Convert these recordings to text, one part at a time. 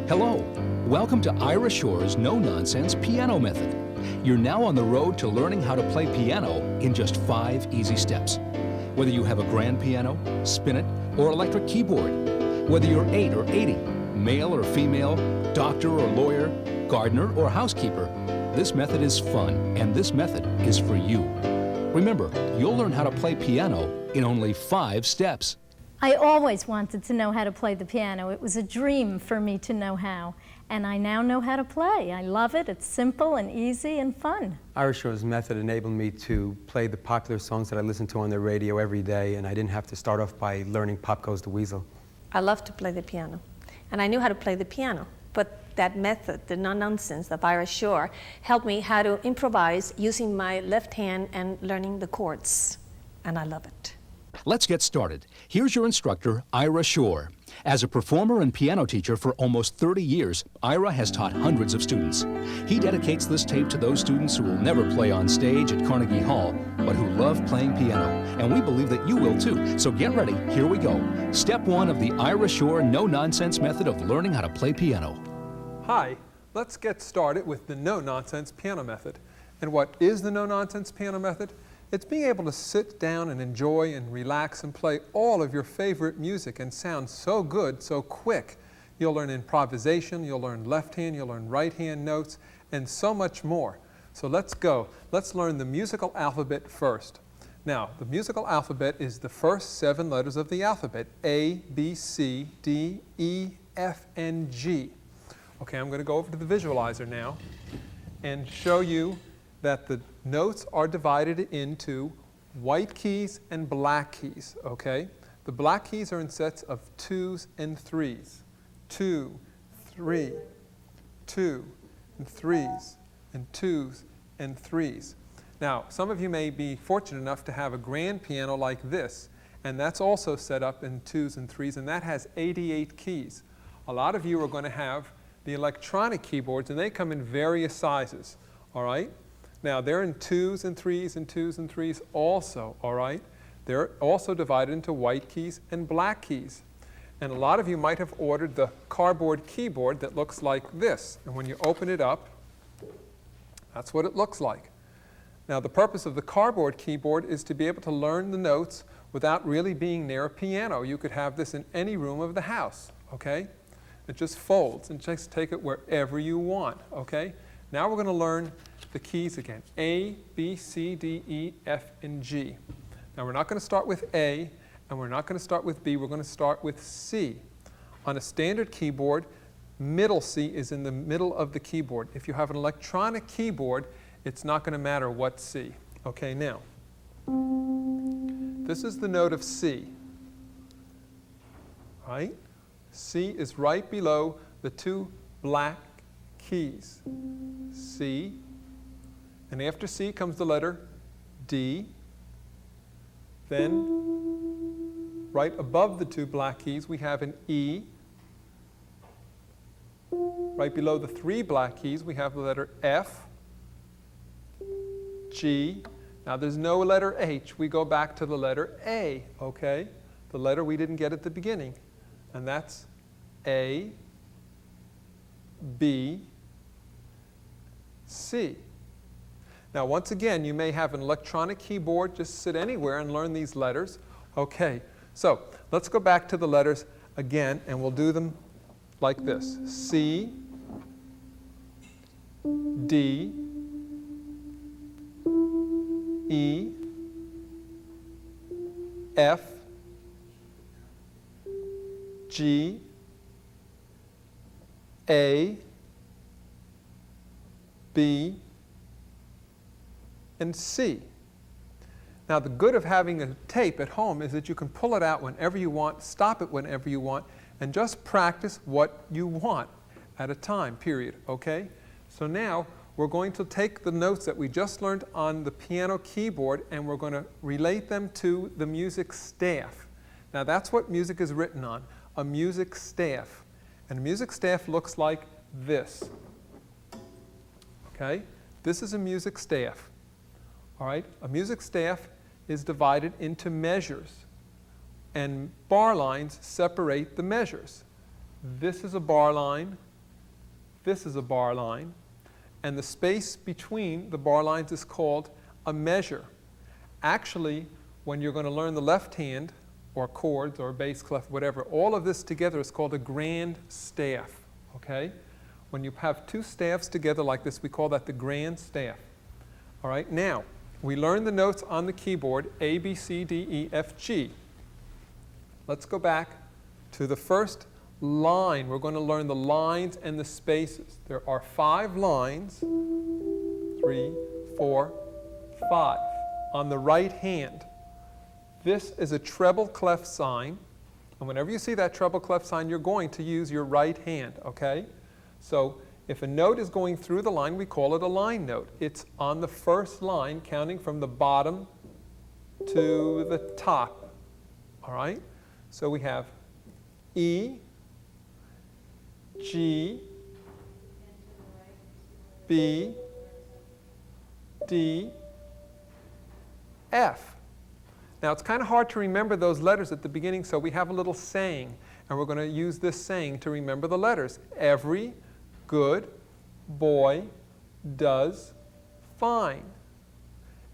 Hello, welcome to Ira Shore's No-Nonsense Piano Method. You're now on the road to learning how to play piano in just 5 easy steps. Whether you have a grand piano, spinet, or electric keyboard, whether you're 8 or 80, male or female, doctor or lawyer, gardener or housekeeper, this method is fun and this method is for you. Remember, you'll learn how to play piano in only 5 steps. I always wanted to know how to play the piano. It was a dream for me to know how, and I now know how to play. I love it. It's simple and easy and fun. Ira Shore's method enabled me to play the popular songs that I listen to on the radio every day, and I didn't have to start off by learning Pop Goes the Weasel. I love to play the piano, and I knew how to play the piano, but that method, the no-nonsense of Ira Shore, helped me how to improvise using my left hand and learning the chords, and I love it. Let's get started. Here's your instructor, Ira Shore. As a performer and piano teacher for almost 30 years, Ira has taught hundreds of students. He dedicates this tape to those students who will never play on stage at Carnegie Hall, but who love playing piano. And we believe that you will too. So get ready, here we go. Step 1 of the Ira Shore no-nonsense method of learning how to play piano. Hi, let's get started with the no-nonsense piano method. And what is the no-nonsense piano method? It's being able to sit down and enjoy and relax and play all of your favorite music and sound so good, so quick. You'll learn improvisation, you'll learn left hand, you'll learn right hand notes, and so much more. So let's go. Let's learn the musical alphabet first. Now, the musical alphabet is the first 7 letters of the alphabet, A, B, C, D, E, F, and G. Okay, I'm going to go over to the visualizer now and show you that the notes are divided into white keys and black keys, okay? The black keys are in sets of 2s and 3s. 2, 3, 2, and 3s, and 2s and 3s. Now, some of you may be fortunate enough to have a grand piano like this, and that's also set up in 2s and 3s, and that has 88 keys. A lot of you are going to have the electronic keyboards, and they come in various sizes, all right? Now, they're in 2s and 3s and 2s and 3s also, all right? They're also divided into white keys and black keys. And a lot of you might have ordered the cardboard keyboard that looks like this. And when you open it up, that's what it looks like. Now, the purpose of the cardboard keyboard is to be able to learn the notes without really being near a piano. You could have this in any room of the house, okay? It just folds and just take it wherever you want, okay? Now we're going to learn the keys again. A, B, C, D, E, F, and G. Now we're not going to start with A, and we're not going to start with B. We're going to start with C. On a standard keyboard, middle C is in the middle of the keyboard. If you have an electronic keyboard, it's not going to matter what C. Okay, now, this is the note of C. Right? C is right below the 2 black keys. C, and after C comes the letter D. Then, right above the 2 black keys, we have an E. Right below the 3 black keys, we have the letter F, G. Now, there's no letter H. We go back to the letter A, okay? The letter we didn't get at the beginning. And that's A, B, C. Now, once again, you may have an electronic keyboard. Just sit anywhere and learn these letters. Okay, so let's go back to the letters again, and we'll do them like this. C, D, E, F, G, A, B, and C. Now, the good of having a tape at home is that you can pull it out whenever you want, stop it whenever you want, and just practice what you want at a time, period, okay? So now, we're going to take the notes that we just learned on the piano keyboard, and we're going to relate them to the music staff. Now, that's what music is written on, a music staff. And a music staff looks like this. Okay? This is a music staff. All right? A music staff is divided into measures, and bar lines separate the measures. This is a bar line, This is a bar line. And the space between the bar lines is called a measure. Actually, when you're going to learn the left hand, or chords, or bass clef, whatever, all of this together is called a grand staff, okay? When you have two staffs together like this, we call that the grand staff. All right, now, we learned the notes on the keyboard, A, B, C, D, E, F, G. Let's go back to the first line. We're going to learn the lines and the spaces. There are 5 lines, 3, 4, 5, on the right hand. This is a treble clef sign, and whenever you see that treble clef sign, you're going to use your right hand, okay? So if a note is going through the line, we call it a line note. It's on the first line, counting from the bottom to the top, all right? So we have E, G, B, D, F. Now, it's kind of hard to remember those letters at the beginning, so we have a little saying, and we're going to use this saying to remember the letters. Every good boy does fine.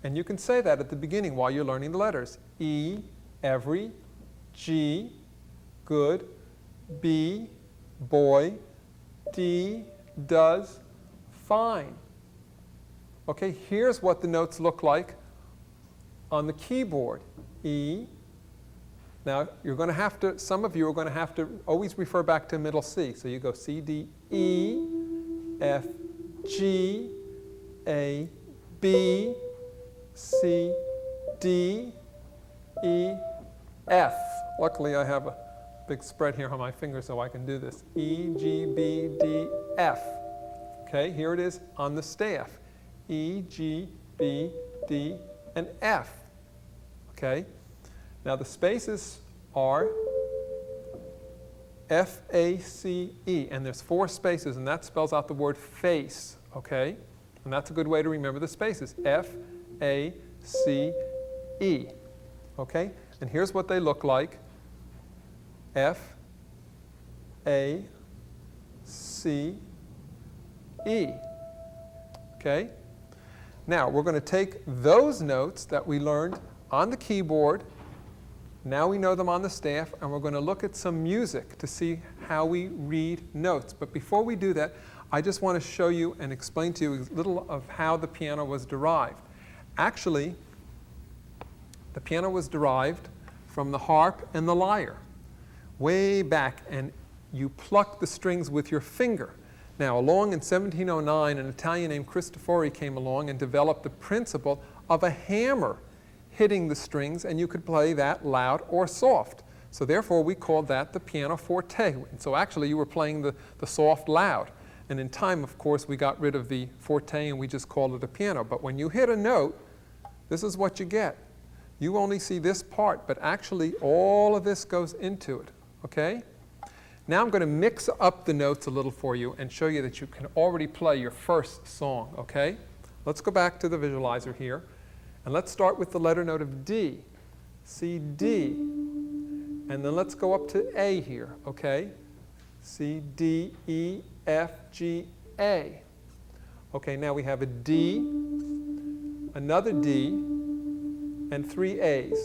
And you can say that at the beginning while you're learning the letters. E, every, G, good, B, boy, D, does fine. Okay, here's what the notes look like on the keyboard. E. Now, you're going to have to, some of you are going to have to always refer back to middle C. So you go C, D, E, F, G, A, B, C, D, E, F. Luckily, I have a big spread here on my finger so I can do this. E, G, B, D, F. Okay, here it is on the staff. E, G, B, D, and F. Okay? Now the spaces are F, A, C, E, and there's 4 spaces, and that spells out the word face, okay? And that's a good way to remember the spaces. F, A, C, E, okay? And here's what they look like. F, A, C, E, okay? Now, we're going to take those notes that we learned on the keyboard, now we know them on the staff, and we're going to look at some music to see how we read notes. But before we do that, I just want to show you and explain to you a little of how the piano was derived. Actually, the piano was derived from the harp and the lyre, way back, and you pluck the strings with your finger. Now, along in 1709, an Italian named Cristofori came along and developed the principle of a hammer hitting the strings, and you could play that loud or soft. So therefore, we called that the pianoforte. And so actually, you were playing the soft loud. And in time, of course, we got rid of the forte and we just called it a piano. But when you hit a note, this is what you get. You only see this part, but actually all of this goes into it, okay? Now I'm going to mix up the notes a little for you and show you that you can already play your first song, okay? Let's go back to the visualizer here, and let's start with the letter note of D. C, D. And then let's go up to A here, okay? C, D, E, F, G, A. Okay, now we have a D, another D, and 3 A's.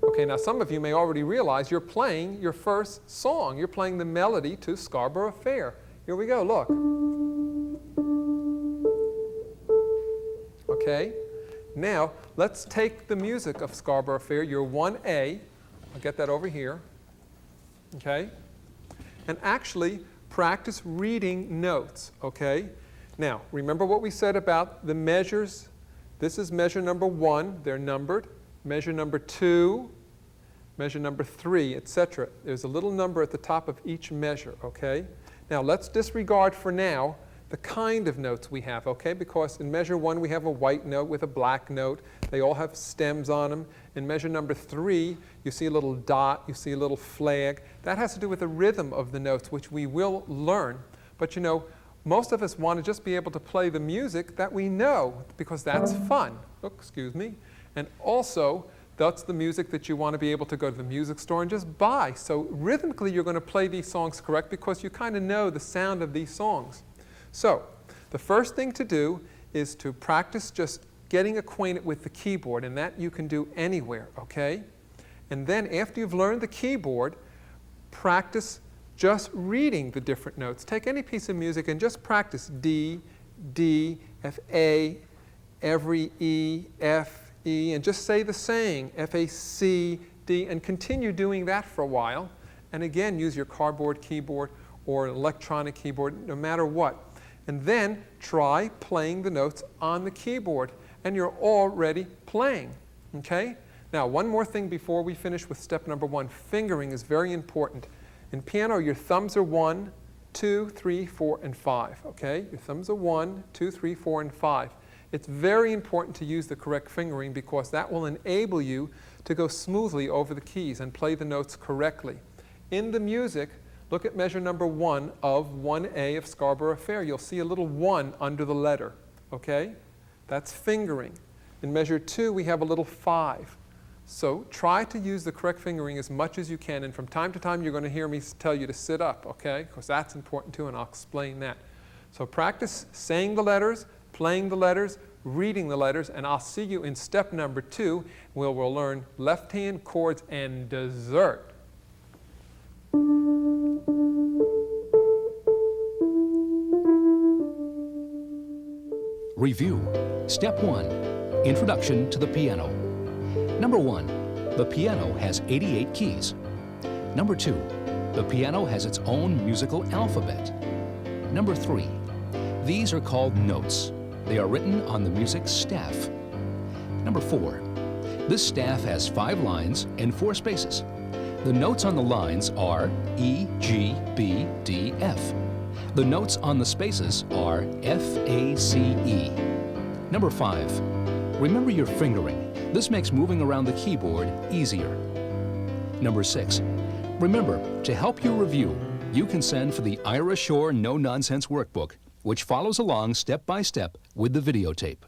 Okay, now some of you may already realize you're playing your first song. You're playing the melody to Scarborough Fair. Here we go, look. Okay, now let's take the music of Scarborough Fair, your 1A. I'll get that over here. Okay, and actually practice reading notes, okay? Now, remember what we said about the measures. This is measure number 1, they're numbered. Measure number 2, measure number 3, etc. There's a little number at the top of each measure, okay? Now, let's disregard for now the kind of notes we have, okay? Because in measure 1, we have a white note with a black note. They all have stems on them. In measure number 3, you see a little dot, you see a little flag. That has to do with the rhythm of the notes, which we will learn. But you know, most of us want to just be able to play the music that we know, because that's fun. Oh, excuse me. And also, That's the music that you want to be able to go to the music store and just buy. So rhythmically, you're going to play these songs correct because you kind of know the sound of these songs. So the first thing to do is to practice just getting acquainted with the keyboard, and that you can do anywhere, okay? And then after you've learned the keyboard, practice just reading the different notes. Take any piece of music and just practice D, D, F, A, every E, F, E, and just say the saying, F, A, C, D, and continue doing that for a while. And again, use your cardboard keyboard or an electronic keyboard, no matter what. And then try playing the notes on the keyboard, and you're already playing, okay? Now, one more thing before we finish with step number 1. Fingering is very important. In piano, your thumbs are 1, 2, 3, 4, and 5, okay? Your thumbs are 1, 2, 3, 4, and 5. It's very important to use the correct fingering because that will enable you to go smoothly over the keys and play the notes correctly. In the music, look at measure number 1 of 1A of Scarborough Fair. You'll see a little 1 under the letter, okay? That's fingering. In measure 2, we have a little 5. So try to use the correct fingering as much as you can, and from time to time you're going to hear me tell you to sit up, okay? Because that's important too, and I'll explain that. So practice saying the letters, playing the letters, reading the letters, and I'll see you in step number 2, where we'll learn left-hand chords and dessert. Review. Step 1. Introduction to the piano. Number 1. The piano has 88 keys. Number 2. The piano has its own musical alphabet. Number 3. These are called notes. They are written on the music staff. Number 4. This staff has 5 lines and 4 spaces. The notes on the lines are E, G, B, D, F. The notes on the spaces are F, A, C, E. Number 5. Remember your fingering. This makes moving around the keyboard easier. Number 6. Remember, to help you review, you can send for the Ira Shore No Nonsense Workbook, which follows along step by step with the videotape.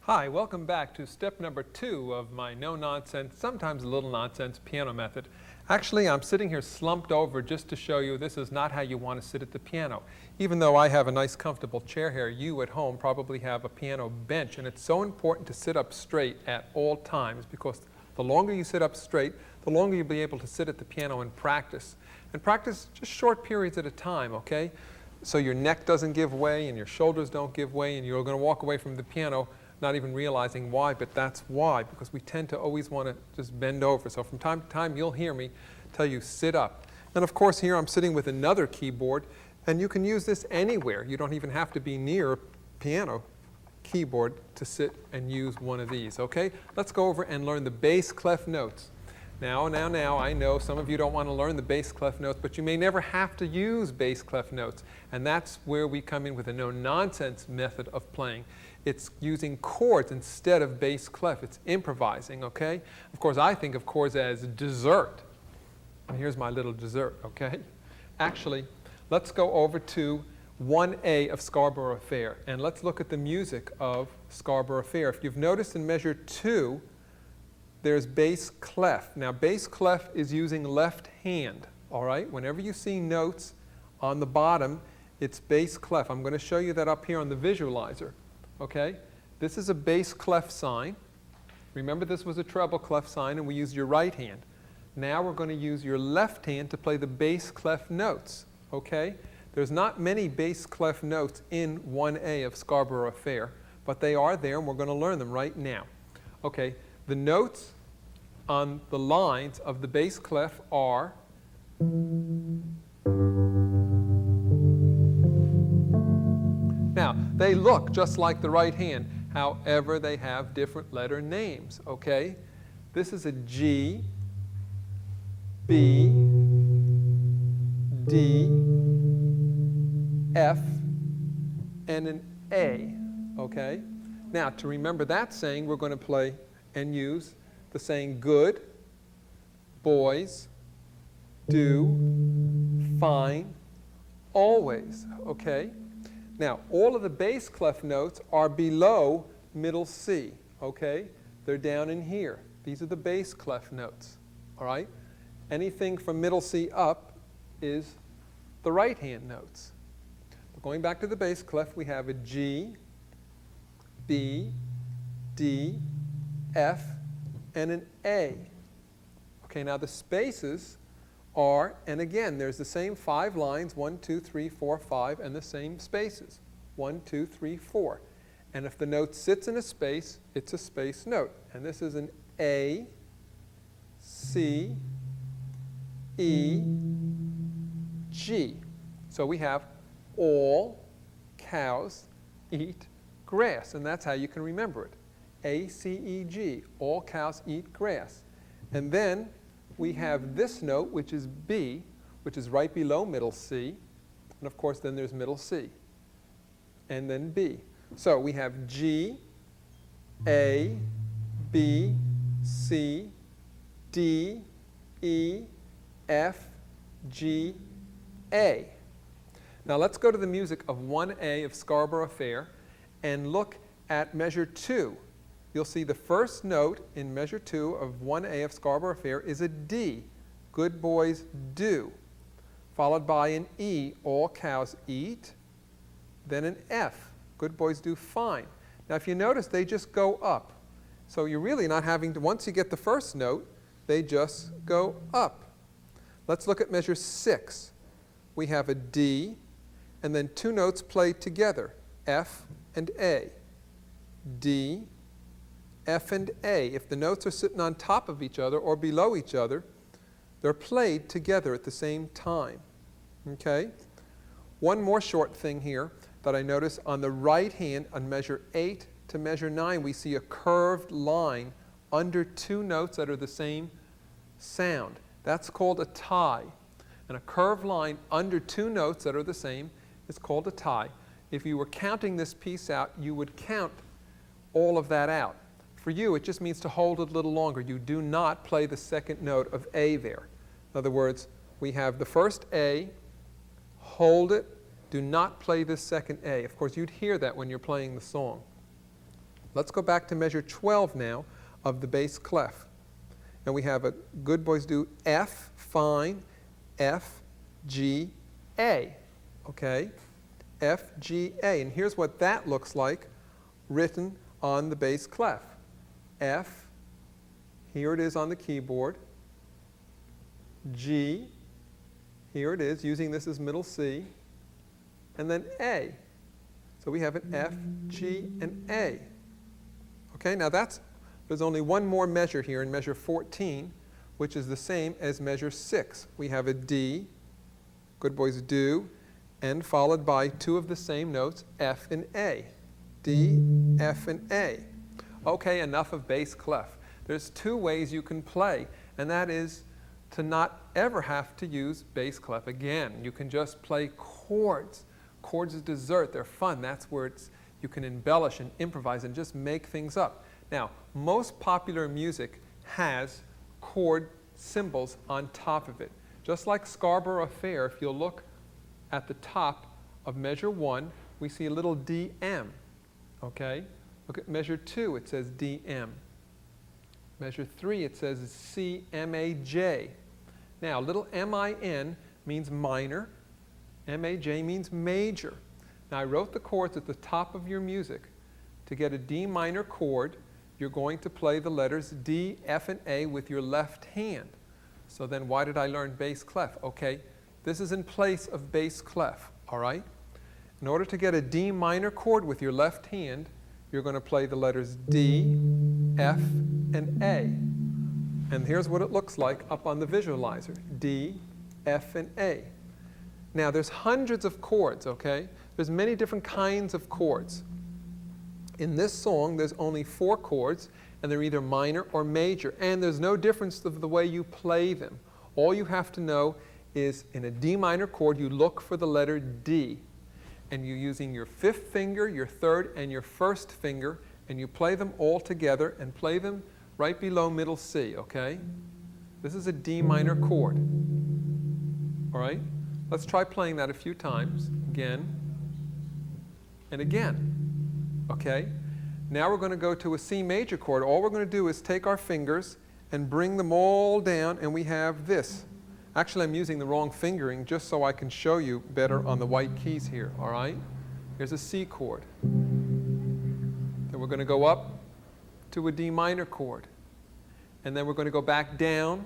Hi, welcome back to step number 2 of my no-nonsense, sometimes a little nonsense piano method. Actually, I'm sitting here slumped over just to show you this is not how you want to sit at the piano. Even though I have a nice comfortable chair here, you at home probably have a piano bench, and it's so important to sit up straight at all times because the longer you sit up straight, the longer you'll be able to sit at the piano and practice. And practice just short periods at a time, okay? So your neck doesn't give way and your shoulders don't give way, and you're going to walk away from the piano not even realizing why, but that's why, because we tend to always want to just bend over. So from time to time, you'll hear me tell you, sit up. And of course, here I'm sitting with another keyboard, and you can use this anywhere. You don't even have to be near a piano keyboard to sit and use one of these, okay? Let's go over and learn the bass clef notes. Now, I know some of you don't want to learn the bass clef notes, but you may never have to use bass clef notes, and that's where we come in with a no-nonsense method of playing. It's using chords instead of bass clef. It's improvising, okay? Of course, I think of chords as dessert. And here's my little dessert, okay? Actually, let's go over to 1A of Scarborough Fair, and let's look at the music of Scarborough Fair. If you've noticed in measure 2, there's bass clef. Now, bass clef is using left hand, all right? Whenever you see notes on the bottom, it's bass clef. I'm going to show you that up here on the visualizer. Okay? This is a bass clef sign. Remember, this was a treble clef sign, and we used your right hand. Now we're going to use your left hand to play the bass clef notes. Okay? There's not many bass clef notes in 1A of Scarborough Fair, but they are there, and we're going to learn them right now. Okay? The notes on the lines of the bass clef are Now, they look just like the right hand, however, they have different letter names, okay? This is a G, B, D, F, and an A, okay? Now, to remember that saying, we're going to play and use the saying good, boys, do, fine, always, okay? Now, all of the bass clef notes are below middle C, okay? They're down in here. These are the bass clef notes, all right? Anything from middle C up is the right-hand notes. But going back to the bass clef, we have a G, B, D, F, and an A. Okay, now the spaces are, and again, there's the same 5 lines, 1, 2, 3, 4, 5, and the same spaces, 1, 2, 3, 4. And if the note sits in a space, it's a space note. And this is an A, C, E, G. So we have all cows eat grass, and that's how you can remember it. A, C, E, G, all cows eat grass. And then we have this note, which is B, which is right below middle C. And of course, then there's middle C. And then B. So we have G, A, B, C, D, E, F, G, A. Now let's go to the music of 1A of Scarborough Fair and look at measure 2. You'll see the first note in measure 2 of 1A of Scarborough Fair is a D, good boys do, followed by an E, all cows eat, then an F, good boys do fine. Now if you notice, they just go up. So you're really not having to, once you get the first note, they just go up. Let's look at measure 6. We have a D, and then 2 notes played together, F and A. D, F and A. If the notes are sitting on top of each other or below each other, they're played together at the same time. Okay? One more short thing here that I notice on the right hand, on measure 8 to measure 9, we see a curved line under 2 notes that are the same sound. That's called a tie. And a curved line under 2 notes that are the same is called a tie. If you were counting this piece out, you would count all of that out. For you, it just means to hold it a little longer. You do not play the second note of A there. In other words, we have the first A, hold it, do not play the second A. Of course, you'd hear that when you're playing the song. Let's go back to measure 12 now of the bass clef. And we have a good boys do F, fine, F, G, A. Okay? F, G, A. And here's what that looks like written on the bass clef. F, here it is on the keyboard. G, here it is, using this as middle C. And then A. So we have an F, G, and A. Okay, now there's only one more measure here in measure 14, which is the same as measure 6. We have a D, good boys do, and followed by 2 of the same notes, F and A. D, F, and A. Okay, enough of bass clef. There's 2 ways you can play, and that is to not ever have to use bass clef again. You can just play chords. Chords is dessert. They're fun. That's where you can embellish and improvise and just make things up. Now, most popular music has chord symbols on top of it. Just like Scarborough Fair, if you'll look at the top of measure 1, we see a little DM. Okay? Look at measure 2, it says DM. Measure 3, it says CMAJ. Now, little MIN means minor. MAJ means major. Now, I wrote the chords at the top of your music. To get a D minor chord, you're going to play the letters D, F, and A with your left hand. So then why did I learn bass clef? Okay, this is in place of bass clef, all right? In order to get a D minor chord with your left hand, you're going to play the letters D, F, and A. And here's what it looks like up on the visualizer. D, F, and A. Now, there's hundreds of chords, okay? There's many different kinds of chords. In this song, there's only 4 chords, and they're either minor or major. And there's no difference of the way you play them. All you have to know is in a D minor chord, you look for the letter D. And you're using your 5th finger, your 3rd, and your 1st finger, and you play them all together and play them right below middle C, okay? This is a D minor chord. All right? Let's try playing that a few times. Again. and again. Okay? Now we're going to go to a C major chord. All we're going to do is take our fingers and bring them all down, and we have this. Actually, I'm using the wrong fingering just so I can show you better on the white keys here, all right? Here's a C chord. Then we're going to go up to a D minor chord. And then we're going to go back down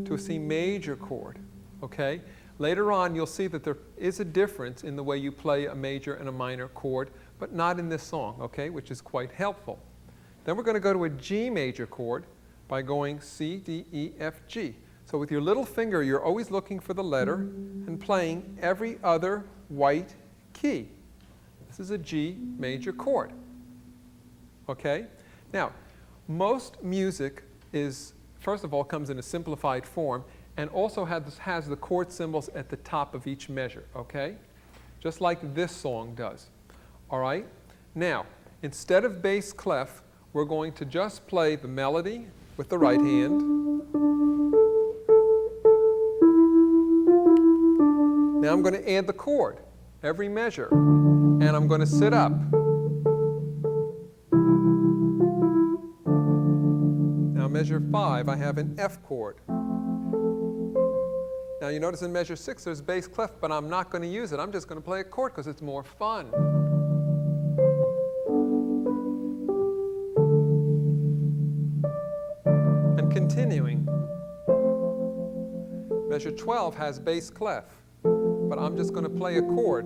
to a C major chord, okay? Later on, you'll see that there is a difference in the way you play a major and a minor chord, but not in this song, okay, which is quite helpful. Then we're going to go to a G major chord by going C, D, E, F, G. So with your little finger, you're always looking for the letter and playing every other white key. This is a G major chord, okay? Now, most music is, first of all, comes in a simplified form and also has the chord symbols at the top of each measure, okay? Just like this song does, all right? Now, instead of bass clef, we're going to just play the melody with the right hand. Now I'm going to add the chord, every measure, and I'm going to sit up. Now measure 5, I have an F chord. Now you notice in measure 6 there's bass clef, but I'm not going to use it. I'm just going to play a chord because it's more fun. And continuing. Measure 12 has bass clef, but I'm just going to play a chord.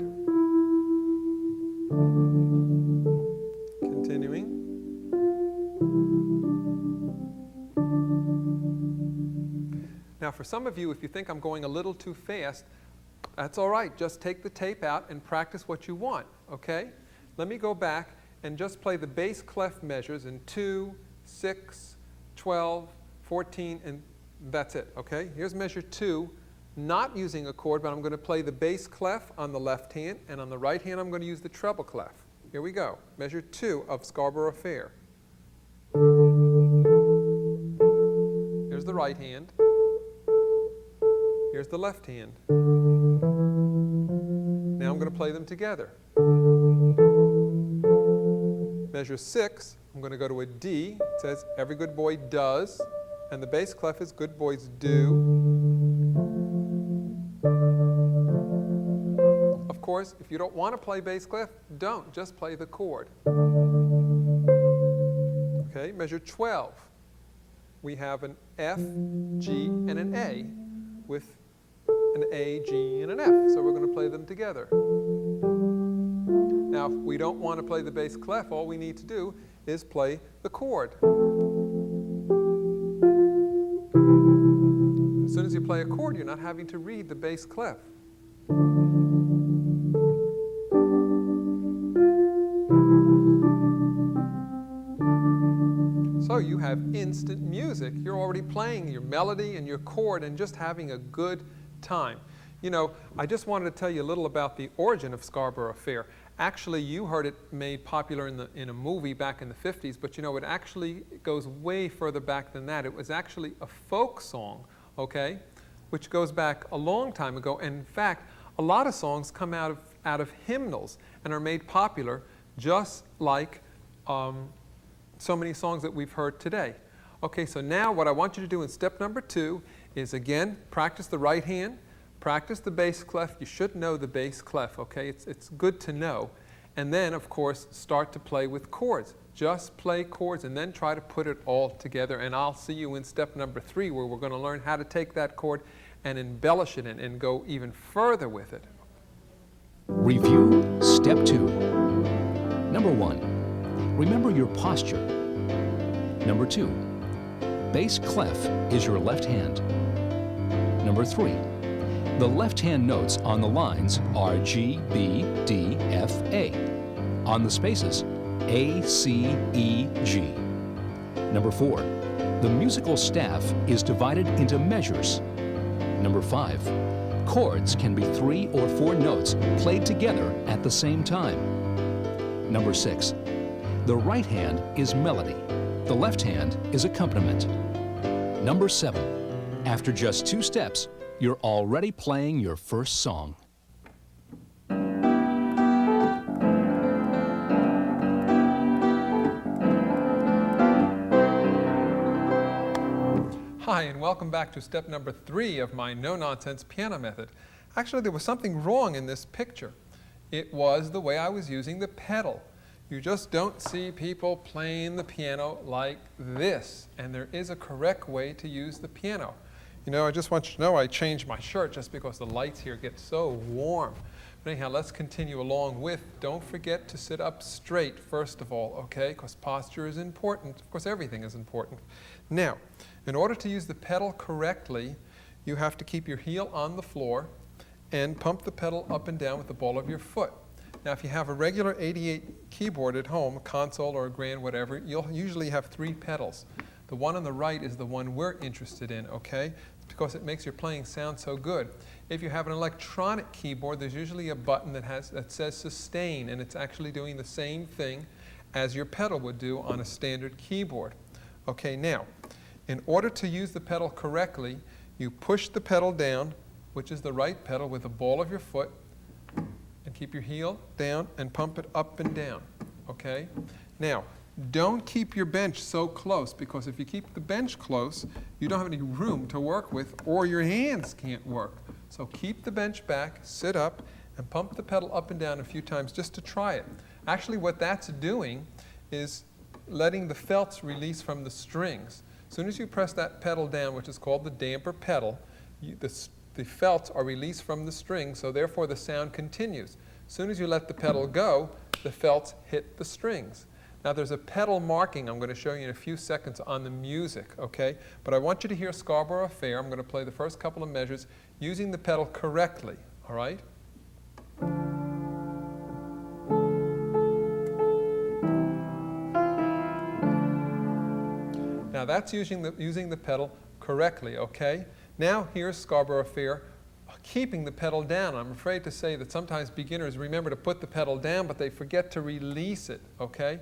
Continuing. Now for some of you, if you think I'm going a little too fast, that's all right. Just take the tape out and practice what you want, okay? Let me go back and just play the bass clef measures in 2, 6, 12, 14, and that's it, okay? Here's measure 2, not using a chord, but I'm going to play the bass clef on the left hand, and on the right hand I'm going to use the treble clef. Here we go. Measure 2 of Scarborough Fair. Here's the right hand. Here's the left hand. Now I'm going to play them together. Measure 6, I'm going to go to a D. It says, every good boy does. And the bass clef is good boys do. Of course, if you don't want to play bass clef, don't. Just play the chord. Okay, measure 12. We have an F, G, and an A with an A, G, and an F. So we're going to play them together. Now, if we don't want to play the bass clef, all we need to do is play the chord. As soon as you play a chord, you're not having to read the bass clef. So you have instant music. You're already playing your melody and your chord and just having a good time. You know, I just wanted to tell you a little about the origin of Scarborough Fair. Actually, you heard it made popular in a movie back in the 50s, but you know, it actually goes way further back than that. It was actually a folk song, okay, which goes back a long time ago. And in fact, a lot of songs come out of hymnals and are made popular just like so many songs that we've heard today. Okay, so now what I want you to do in step number 2 is, again, practice the right hand, practice the bass clef. You should know the bass clef, okay? It's good to know. And then, of course, start to play with chords. Just play chords and then try to put it all together. And I'll see you in step number 3, where we're going to learn how to take that chord and embellish it and go even further with it. Review step 2. Number 1. Remember your posture. Number 2. Bass clef is your left hand. Number 3. The left-hand notes on the lines are G, B, D, F, A. On the spaces, A, C, E, G. Number 4. The musical staff is divided into measures. Number 5. Chords can be 3 or 4 notes played together at the same time. Number 6. The right hand is melody. The left hand is accompaniment. Number 7. After just 2 steps, you're already playing your first song. Hi, and welcome back to step number 3 of my no-nonsense piano method. Actually, there was something wrong in this picture. It was the way I was using the pedal. You just don't see people playing the piano like this, and there is a correct way to use the piano. You know, I just want you to know I changed my shirt just because the lights here get so warm. But anyhow, let's continue along with, don't forget to sit up straight first of all, okay? Because posture is important. Of course, everything is important. Now, in order to use the pedal correctly, you have to keep your heel on the floor and pump the pedal up and down with the ball of your foot. Now, if you have a regular 88 keyboard at home, a console or a grand whatever, you'll usually have 3 pedals. The one on the right is the one we're interested in, okay? It's because it makes your playing sound so good. If you have an electronic keyboard, there's usually a button that says sustain, and it's actually doing the same thing as your pedal would do on a standard keyboard. Okay, now, in order to use the pedal correctly, you push the pedal down, which is the right pedal, with the ball of your foot, and keep your heel down and pump it up and down, okay? Now, don't keep your bench so close, because if you keep the bench close, you don't have any room to work with, or your hands can't work. So keep the bench back, sit up, and pump the pedal up and down a few times just to try it. Actually, what that's doing is letting the felts release from the strings. As soon as you press that pedal down, which is called the damper pedal, the felts are released from the strings, so therefore the sound continues. As soon as you let the pedal go, the felts hit the strings. Now there's a pedal marking I'm going to show you in a few seconds on the music, okay? But I want you to hear Scarborough Fair. I'm going to play the first couple of measures using the pedal correctly, all right? Now that's using the pedal correctly, okay? Now here's Scarborough Fair, keeping the pedal down. I'm afraid to say that sometimes beginners remember to put the pedal down, but they forget to release it, okay?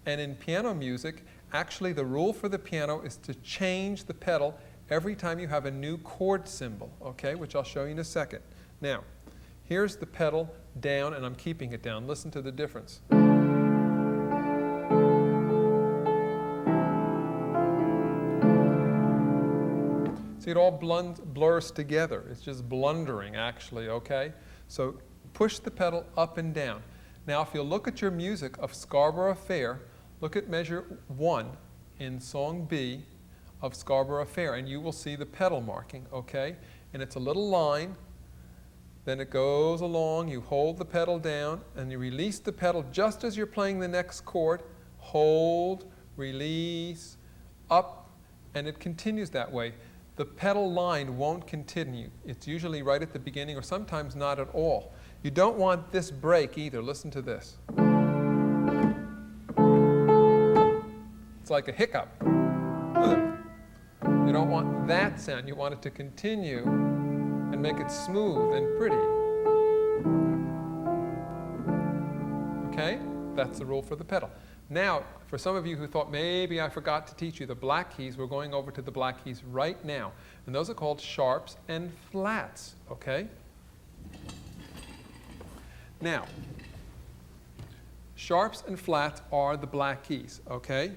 And in piano music, actually the rule for the piano is to change the pedal every time you have a new chord symbol, okay? Which I'll show you in a second. Now, here's the pedal down, and I'm keeping it down. Listen to the difference. See, it all blurs together. It's just blundering, actually, okay? So push the pedal up and down. Now, if you'll look at your music of Scarborough Fair, look at measure 1 in song B of Scarborough Fair, and you will see the pedal marking, okay? And it's a little line, then it goes along, you hold the pedal down, and you release the pedal just as you're playing the next chord. Hold, release, up, and it continues that way. The pedal line won't continue. It's usually right at the beginning or sometimes not at all. You don't want this break either. Listen to this. It's like a hiccup. You don't want that sound. You want it to continue and make it smooth and pretty. Okay? That's the rule for the pedal. Now, for some of you who thought maybe I forgot to teach you the black keys, we're going over to the black keys right now. And those are called sharps and flats, okay? Now, sharps and flats are the black keys, okay?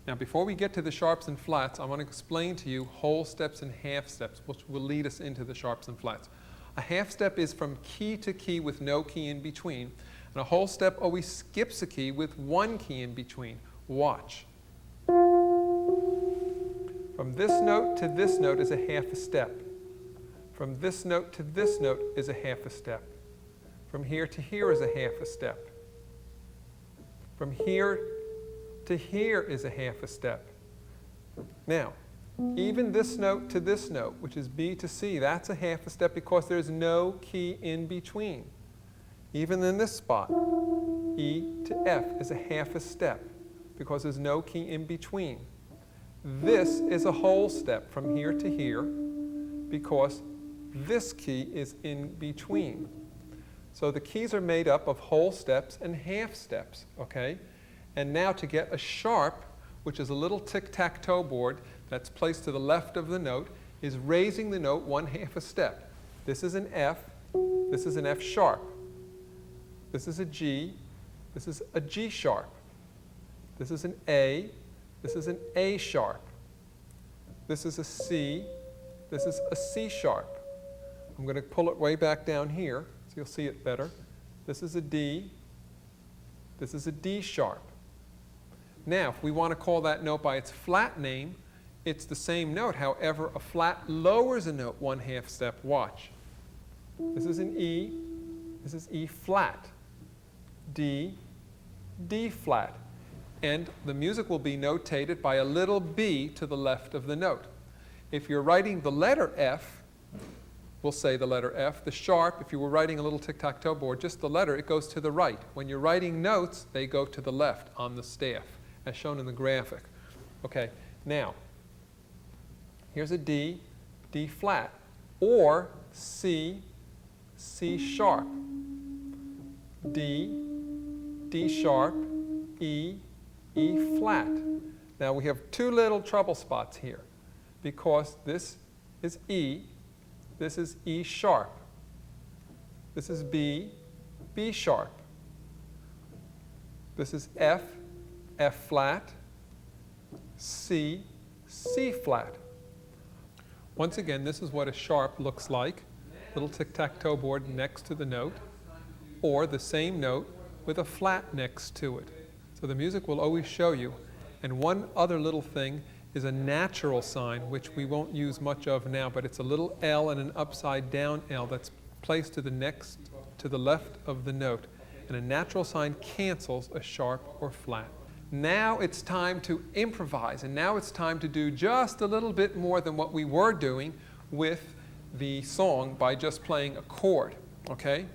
Now, before we get to the sharps and flats, I want to explain to you whole steps and half steps, which will lead us into the sharps and flats. A half step is from key to key with no key in between. And a whole step always skips a key with one key in between. Watch. From this note to this note is a half a step. From this note to this note is a half a step. From here to here is a half a step. From here to here is a half a step. Now, even this note to this note, which is B to C, that's a half a step because there's no key in between. Even in this spot, E to F is a half a step because there's no key in between. This is a whole step from here to here because this key is in between. So the keys are made up of whole steps and half steps, okay? And now to get a sharp, which is a little tic-tac-toe board that's placed to the left of the note, is raising the note one half a step. This is an F, this is an F sharp. This is a G, this is a G sharp. This is an A, this is an A sharp. This is a C. This is a C sharp. I'm going to pull it way back down here so you'll see it better. This is a D. This is a D sharp. Now, if we want to call that note by its flat name, it's the same note. However, a flat lowers a note 1/2 step. Watch. This is an E. This is E flat. D, D flat. And the music will be notated by a little b to the left of the note. If you're writing the letter F, we'll say the letter F. The sharp, if you were writing a little tic-tac-toe board, just the letter, it goes to the right. When you're writing notes, they go to the left on the staff, as shown in the graphic. Okay, now, here's a D, D flat, or C, C sharp, D, D sharp, E, E flat. Now we have two little trouble spots here because this is E, this is E sharp, this is B, B sharp, this is F, F flat, C, C flat. Once again, this is what a sharp looks like. Little tic-tac-toe board next to the note, or the same note with a flat next to it. So the music will always show you. And one other little thing is a natural sign, which we won't use much of now, but it's a little L and an upside down L that's placed to the left of the note. And a natural sign cancels a sharp or flat. Now it's time to improvise, and now it's time to do just a little bit more than what we were doing with the song by just playing a chord, okay?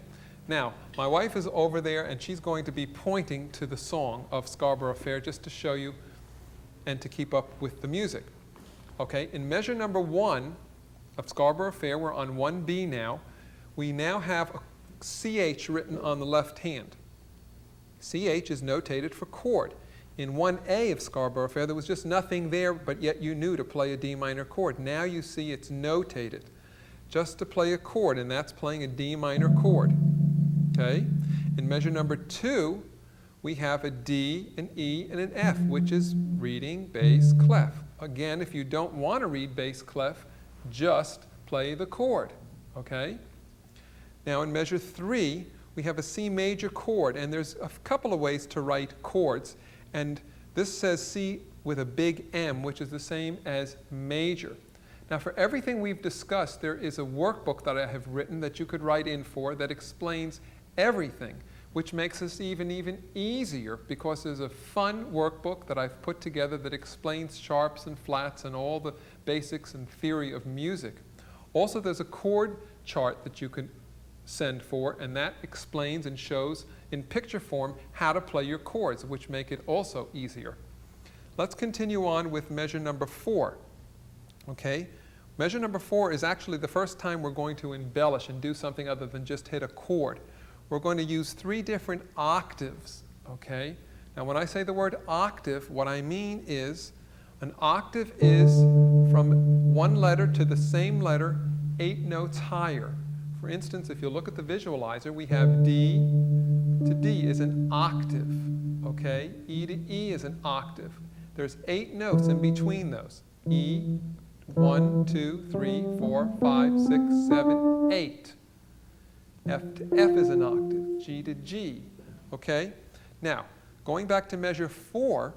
Now, my wife is over there and she's going to be pointing to the song of Scarborough Fair just to show you and to keep up with the music. Okay, in measure number 1 of Scarborough Fair, we're on 1B now. We now have a CH written on the left hand. CH is notated for chord. In 1A of Scarborough Fair, there was just nothing there, but yet you knew to play a D minor chord. Now you see it's notated just to play a chord, and that's playing a D minor chord. Okay? In measure number 2, we have a D, an E, and an F, which is reading bass clef. Again, if you don't want to read bass clef, just play the chord. Okay? Now in measure 3, we have a C major chord, and there's a couple of ways to write chords. And this says C with a big M, which is the same as major. Now for everything we've discussed, there is a workbook that I have written that you could write in for that explains everything, which makes this even easier because there's a fun workbook that I've put together that explains sharps and flats and all the basics and theory of music. Also, there's a chord chart that you can send for, and that explains and shows in picture form how to play your chords, which make it also easier. Let's continue on with measure number 4. Okay? Measure number 4 is actually the first time we're going to embellish and do something other than just hit a chord. We're going to use 3 different octaves. Okay? Now when I say the word octave, what I mean is an octave is from one letter to the same letter 8 notes higher. For instance, if you look at the visualizer, we have D to D is an octave, okay? E to E is an octave. There's 8 notes in between those. E, 1, 2, 3, 4, 5, 6, 7, 8. F to F is an octave. G to G, okay? Now, going back to measure 4,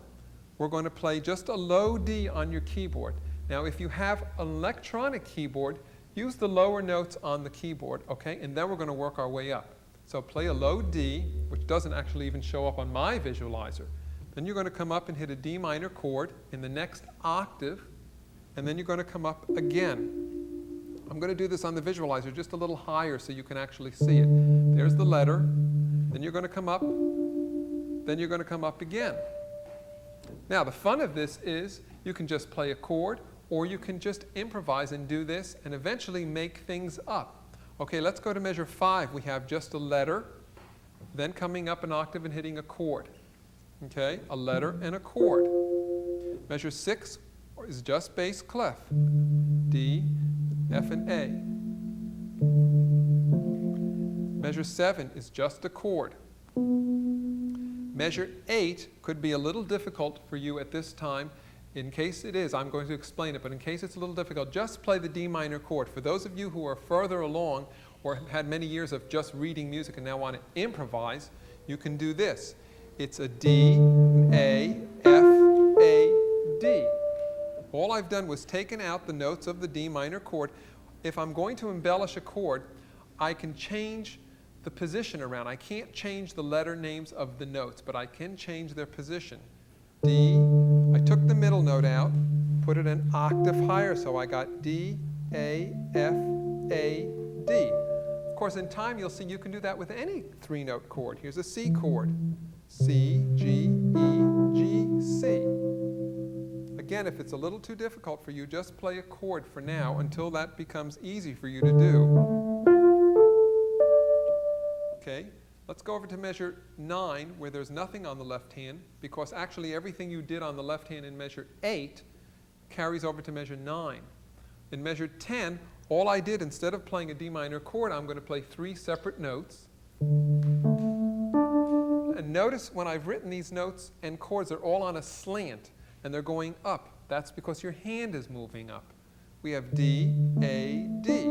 we're going to play just a low D on your keyboard. Now, if you have an electronic keyboard, use the lower notes on the keyboard, okay? And then we're going to work our way up. So play a low D, which doesn't actually even show up on my visualizer. Then you're going to come up and hit a D minor chord in the next octave, and then you're going to come up again. I'm going to do this on the visualizer just a little higher so you can actually see it. There's the letter, then you're going to come up, then you're going to come up again. Now the fun of this is you can just play a chord, or you can just improvise and do this and eventually make things up. Okay, let's go to measure 5. We have just a letter, then coming up an octave and hitting a chord. Okay, a letter and a chord. Measure 6 is just bass clef. D, F, and A. Measure 7 is just a chord. Measure 8 could be a little difficult for you at this time. In case it is, I'm going to explain it, but in case it's a little difficult, just play the D minor chord. For those of you who are further along or have had many years of just reading music and now want to improvise, you can do this. It's a D, A, F, A, D. All I've done was taken out the notes of the D minor chord. If I'm going to embellish a chord, I can change the position around. I can't change the letter names of the notes, but I can change their position. D, I took the middle note out, put it an octave higher, so I got D, A, F, A, D. Of course, in time, you'll see you can do that with any three-note chord. Here's a C chord. C, G, E, G, C. Again, if it's a little too difficult for you, just play a chord for now until that becomes easy for you to do. Okay, let's go over to measure 9, where there's nothing on the left hand, because actually everything you did on the left hand in measure 8 carries over to measure 9. In measure 10, all I did, instead of playing a D minor chord, I'm going to play 3 separate notes. And notice when I've written these notes and chords, they're all on a slant, and they're going up. That's because your hand is moving up. We have D, A, D,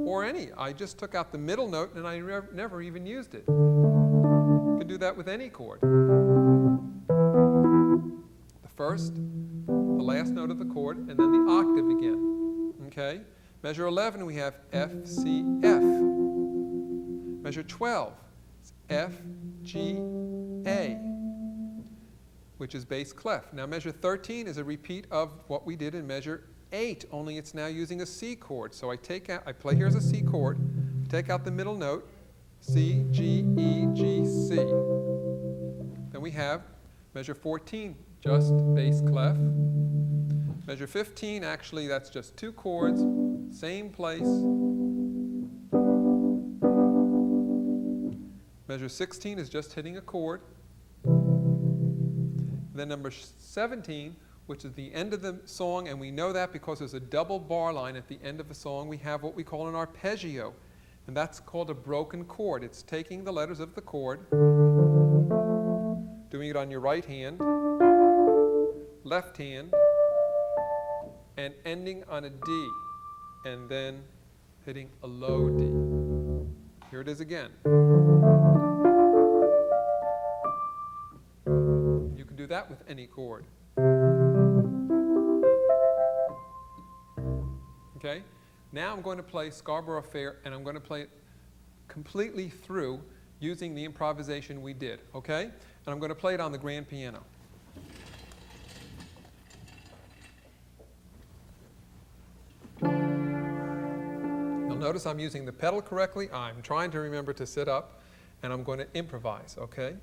or any. I just took out the middle note, and I never even used it. You can do that with any chord. The first, the last note of the chord, and then the octave again. Okay? Measure 11, we have F, C, F. Measure 12, it's F, G, A, which is bass clef. Now measure 13 is a repeat of what we did in measure 8, only it's now using a C chord. So I play here as a C chord, take out the middle note, C, G, E, G, C. Then we have measure 14, just bass clef. Measure 15, actually that's just 2 chords, same place. Measure 16 is just hitting a chord. Then number 17, which is the end of the song, and we know that because there's a double bar line at the end of the song, we have what we call an arpeggio. And that's called a broken chord. It's taking the letters of the chord, doing it on your right hand, left hand, and ending on a D, and then hitting a low D. Here it is again. You can do that with any chord. Okay? Now I'm going to play Scarborough Fair, and I'm going to play it completely through using the improvisation we did. Okay? And I'm going to play it on the grand piano. You'll notice I'm using the pedal correctly. I'm trying to remember to sit up, and I'm going to improvise, okay?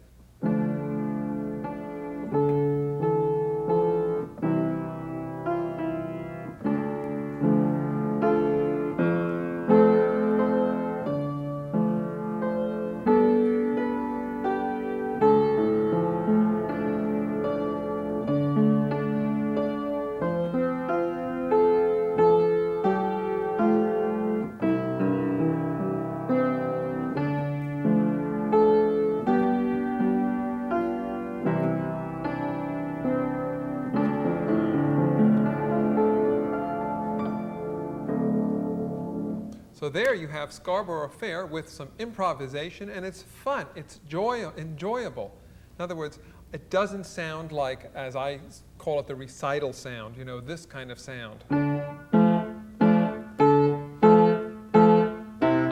So there you have Scarborough Fair with some improvisation, and it's fun. It's enjoyable. In other words, it doesn't sound like, as I call it, the recital sound, you know, this kind of sound. I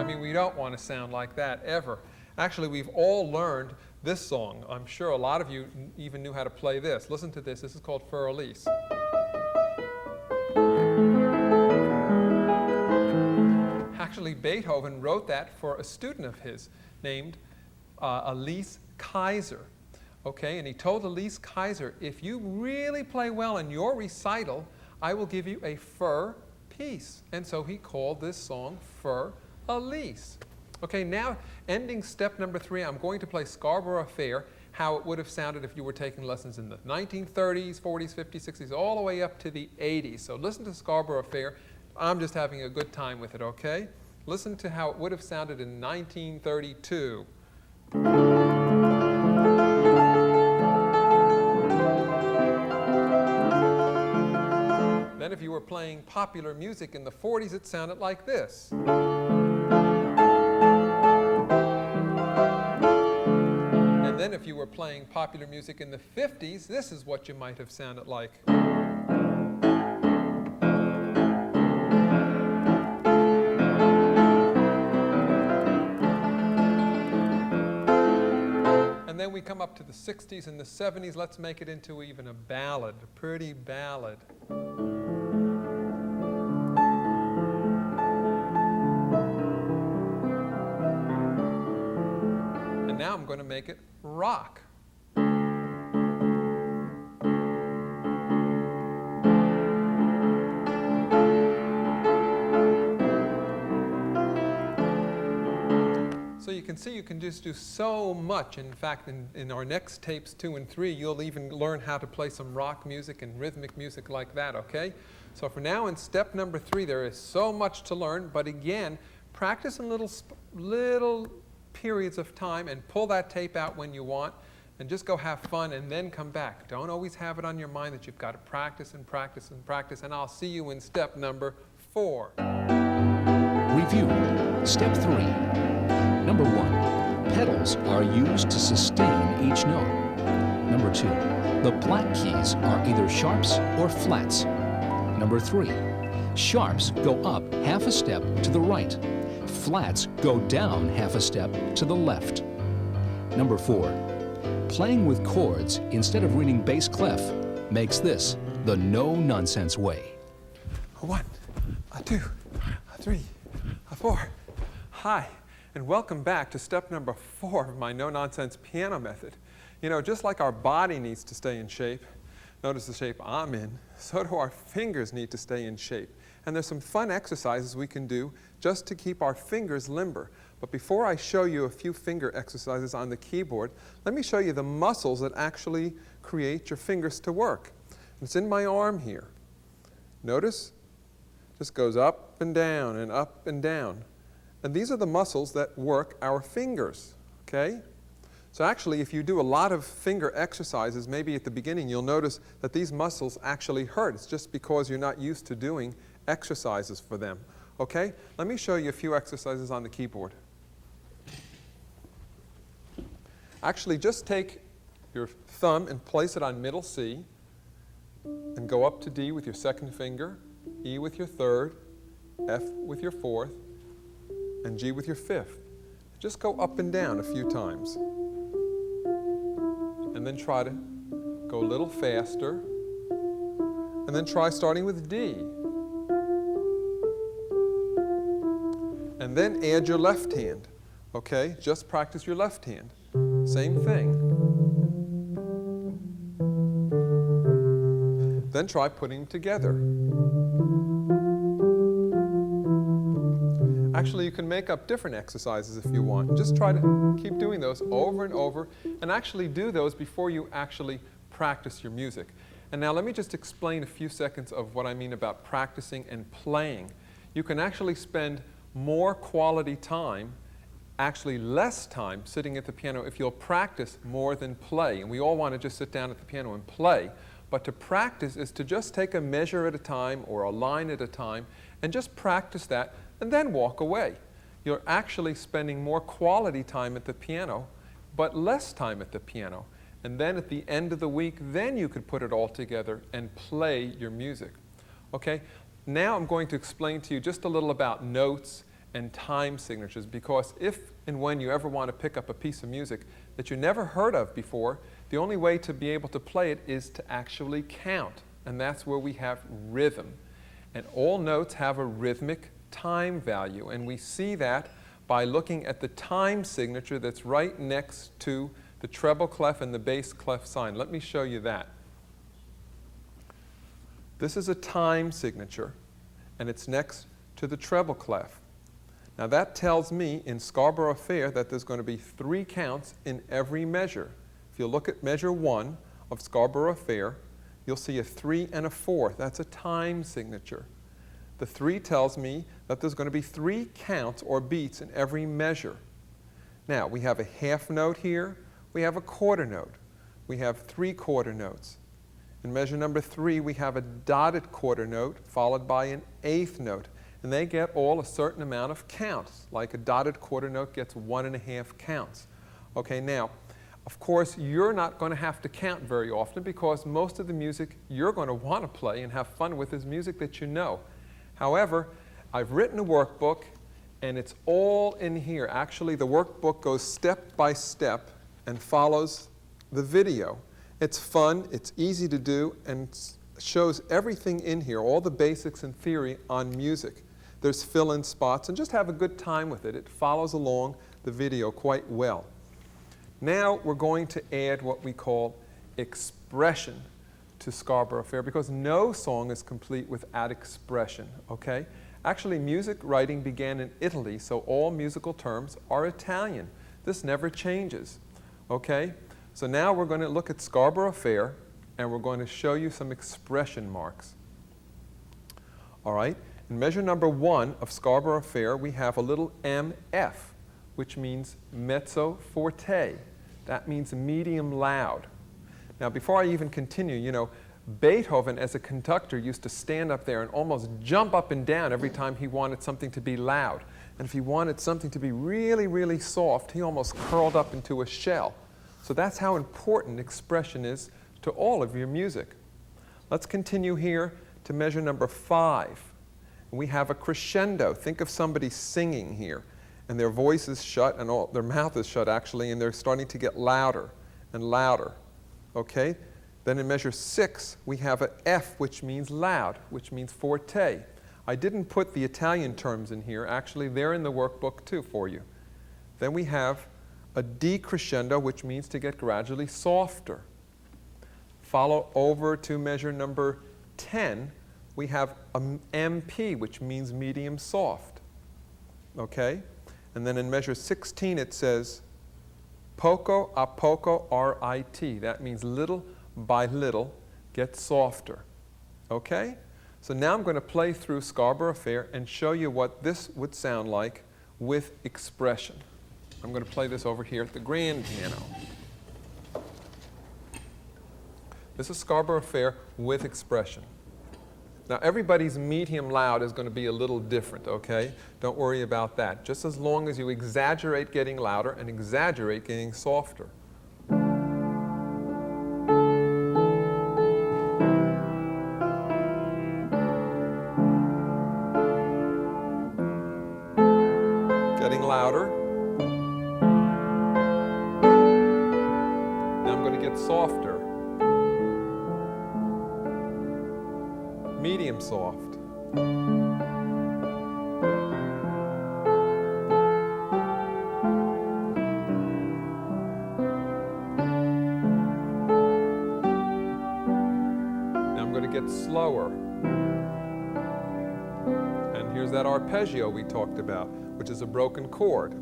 mean, we don't want to sound like that ever. Actually, we've all learned this song. I'm sure a lot of you even knew how to play this. Listen to this. This is called Für Elise. Actually, Beethoven wrote that for a student of his named Elise Kaiser. Okay, and he told Elise Kaiser, if you really play well in your recital, I will give you a fur piece. And so he called this song Für Elise. Okay, now ending step number 3, I'm going to play Scarborough Fair, how it would have sounded if you were taking lessons in the 1930s, 40s, 50s, 60s, all the way up to the 80s. So listen to Scarborough Fair. I'm just having a good time with it, okay? Listen to how it would have sounded in 1932. Then if you were playing popular music in the 40s, it sounded like this. And then if you were playing popular music in the 50s, this is what you might have sounded like. And then we come up to the 60s and the 70s. Let's make it into even a ballad, a pretty ballad. And now I'm going to make it rock. So you can see you can just do so much. In fact, in our next tapes 2 and 3, you'll even learn how to play some rock music and rhythmic music like that, okay? So for now, in step number 3, there is so much to learn, but again, practice in little periods of time and pull that tape out when you want and just go have fun and then come back. Don't always have it on your mind that you've got to practice and practice and practice, and I'll see you in step number 4. Review. Step 3. Number 1. Pedals are used to sustain each note. Number 2. The black keys are either sharps or flats. Number 3. Sharps go up half a step to the right. Flats go down half a step to the left. Number 4. Playing with chords instead of reading bass clef makes this the no-nonsense way. 1, 2, 3, 4. Hi, and welcome back to step number 4 of my no-nonsense piano method. You know, just like our body needs to stay in shape, notice the shape I'm in, so do our fingers need to stay in shape. And there's some fun exercises we can do just to keep our fingers limber. But before I show you a few finger exercises on the keyboard, let me show you the muscles that actually create your fingers to work. It's in my arm here. Notice? Just goes up and down and up and down. And these are the muscles that work our fingers, okay? So actually, if you do a lot of finger exercises, maybe at the beginning you'll notice that these muscles actually hurt. It's just because you're not used to doing exercises for them, okay? Let me show you a few exercises on the keyboard. Actually, just take your thumb and place it on middle C, and go up to D with your second finger, E with your third, F with your fourth, and G with your fifth. Just go up and down a few times. And then try to go a little faster. And then try starting with D. And then add your left hand. Okay? Just practice your left hand. Same thing. Then try putting them together. Actually, you can make up different exercises if you want. Just try to keep doing those over and over, and actually do those before you actually practice your music. And now let me just explain a few seconds of what I mean about practicing and playing. You can actually spend more quality time, actually less time, sitting at the piano if you'll practice more than play. And we all want to just sit down at the piano and play. But to practice is to just take a measure at a time or a line at a time and just practice that and then walk away. You're actually spending more quality time at the piano, but less time at the piano. And then at the end of the week, then you could put it all together and play your music. Okay? Now I'm going to explain to you just a little about notes and time signatures, because if and when you ever want to pick up a piece of music that you never heard of before, the only way to be able to play it is to actually count. And that's where we have rhythm. And all notes have a rhythmic time value, and we see that by looking at the time signature that's right next to the treble clef and the bass clef sign. Let me show you that. This is a time signature, and it's next to the treble clef. Now that tells me in Scarborough Fair that there's going to be 3 counts in every measure. If you look at measure 1 of Scarborough Fair, you'll see a 3 and a 4. That's a time signature. The 3 tells me that there's going to be 3 counts or beats in every measure. Now, we have a half note here. We have a quarter note. We have 3 quarter notes. In measure number 3, we have a dotted quarter note followed by an eighth note. And they get all a certain amount of counts. Like a dotted quarter note gets 1.5 counts. Okay, now, of course, you're not going to have to count very often because most of the music you're going to want to play and have fun with is music that you know. However, I've written a workbook, and it's all in here. Actually, the workbook goes step by step and follows the video. It's fun, it's easy to do, and shows everything in here, all the basics and theory on music. There's fill-in spots, and just have a good time with it. It follows along the video quite well. Now we're going to add what we call expression to Scarborough Fair, because no song is complete without expression, okay? Actually, music writing began in Italy, so all musical terms are Italian. This never changes, okay? So now we're going to look at Scarborough Fair, and we're going to show you some expression marks. All right? In measure number 1 of Scarborough Fair, we have a little MF, which means mezzo forte. That means medium loud. Now, before I even continue, you know, Beethoven, as a conductor, used to stand up there and almost jump up and down every time he wanted something to be loud. And if he wanted something to be really, really soft, he almost curled up into a shell. So that's how important expression is to all of your music. Let's continue here to measure number 5. We have a crescendo. Think of somebody singing here, and their voice is shut, and their mouth is shut actually, and they're starting to get louder and louder. Okay? Then in measure 6, we have an F, which means loud, which means forte. I didn't put the Italian terms in here. Actually, they're in the workbook too for you. Then we have a D crescendo, which means to get gradually softer. Follow over to measure number 10. We have an MP, which means medium soft. Okay? And then in measure 16, it says poco a poco RIT. That means little by little, get softer. Okay? So now I'm going to play through Scarborough Fair and show you what this would sound like with expression. I'm going to play this over here at the grand piano. This is Scarborough Fair with expression. Now, everybody's medium loud is going to be a little different, okay? Don't worry about that. Just as long as you exaggerate getting louder and exaggerate getting softer. Getting louder. Now I'm going to get softer. Medium soft. Now I'm going to get slower. And here's that arpeggio we talked about, which is a broken chord.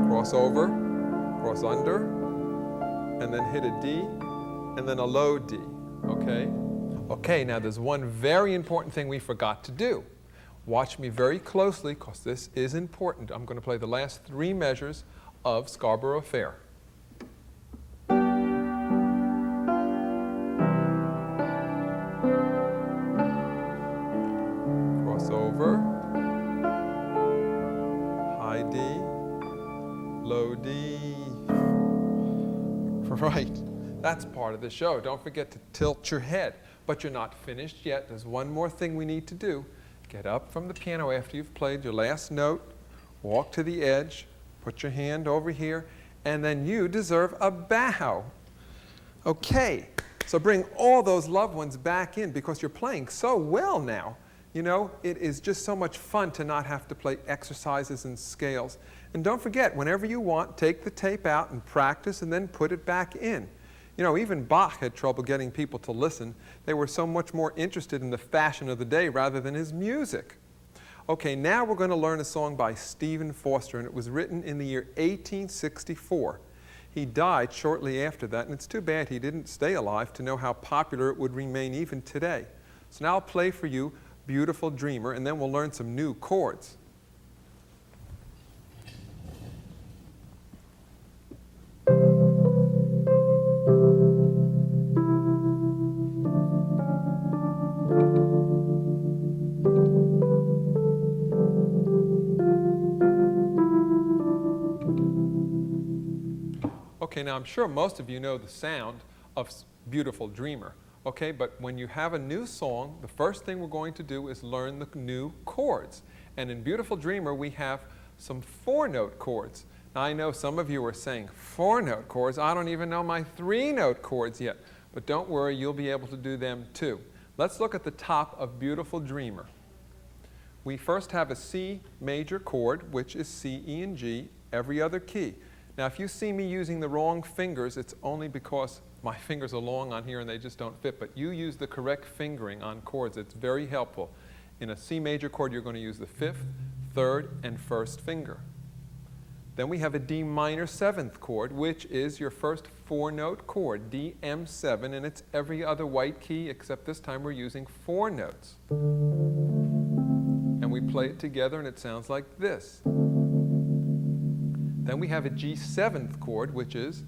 Cross over, cross under, and then hit a D, and then a low D. Okay? Okay, now there's one very important thing we forgot to do. Watch me very closely, because this is important. I'm going to play the last 3 measures of Scarborough Fair. Cross over, high D, low D. Right. That's part of the show. Don't forget to tilt your head. But you're not finished yet. There's one more thing we need to do. Get up from the piano after you've played your last note, walk to the edge, put your hand over here, and then you deserve a bow. Okay, so bring all those loved ones back in because you're playing so well now. You know, it is just so much fun to not have to play exercises and scales. And don't forget, whenever you want, take the tape out and practice and then put it back in. You know, even Bach had trouble getting people to listen. They were so much more interested in the fashion of the day rather than his music. Okay, now we're going to learn a song by Stephen Foster, and it was written in the year 1864. He died shortly after that, and it's too bad he didn't stay alive to know how popular it would remain even today. So now I'll play for you Beautiful Dreamer, and then we'll learn some new chords. now I'm sure most of you know the sound of Beautiful Dreamer. Okay, but when you have a new song, the first thing we're going to do is learn the new chords. And in Beautiful Dreamer, we have some 4-note chords. Now, I know some of you are saying, 4-note chords? I don't even know my 3-note chords yet. But don't worry, you'll be able to do them too. Let's look at the top of Beautiful Dreamer. We first have a C major chord, which is C, E, and G, every other key. Now, if you see me using the wrong fingers, it's only because my fingers are long on here and they just don't fit. But you use the correct fingering on chords. It's very helpful. In a C major chord, you're going to use the 5th, 3rd, and 1st finger. Then we have a D minor 7th chord, which is your first 4-note chord, D, M7, and it's every other white key, except this time we're using 4 notes. And we play it together, and it sounds like this. Then we have a G 7th chord, which is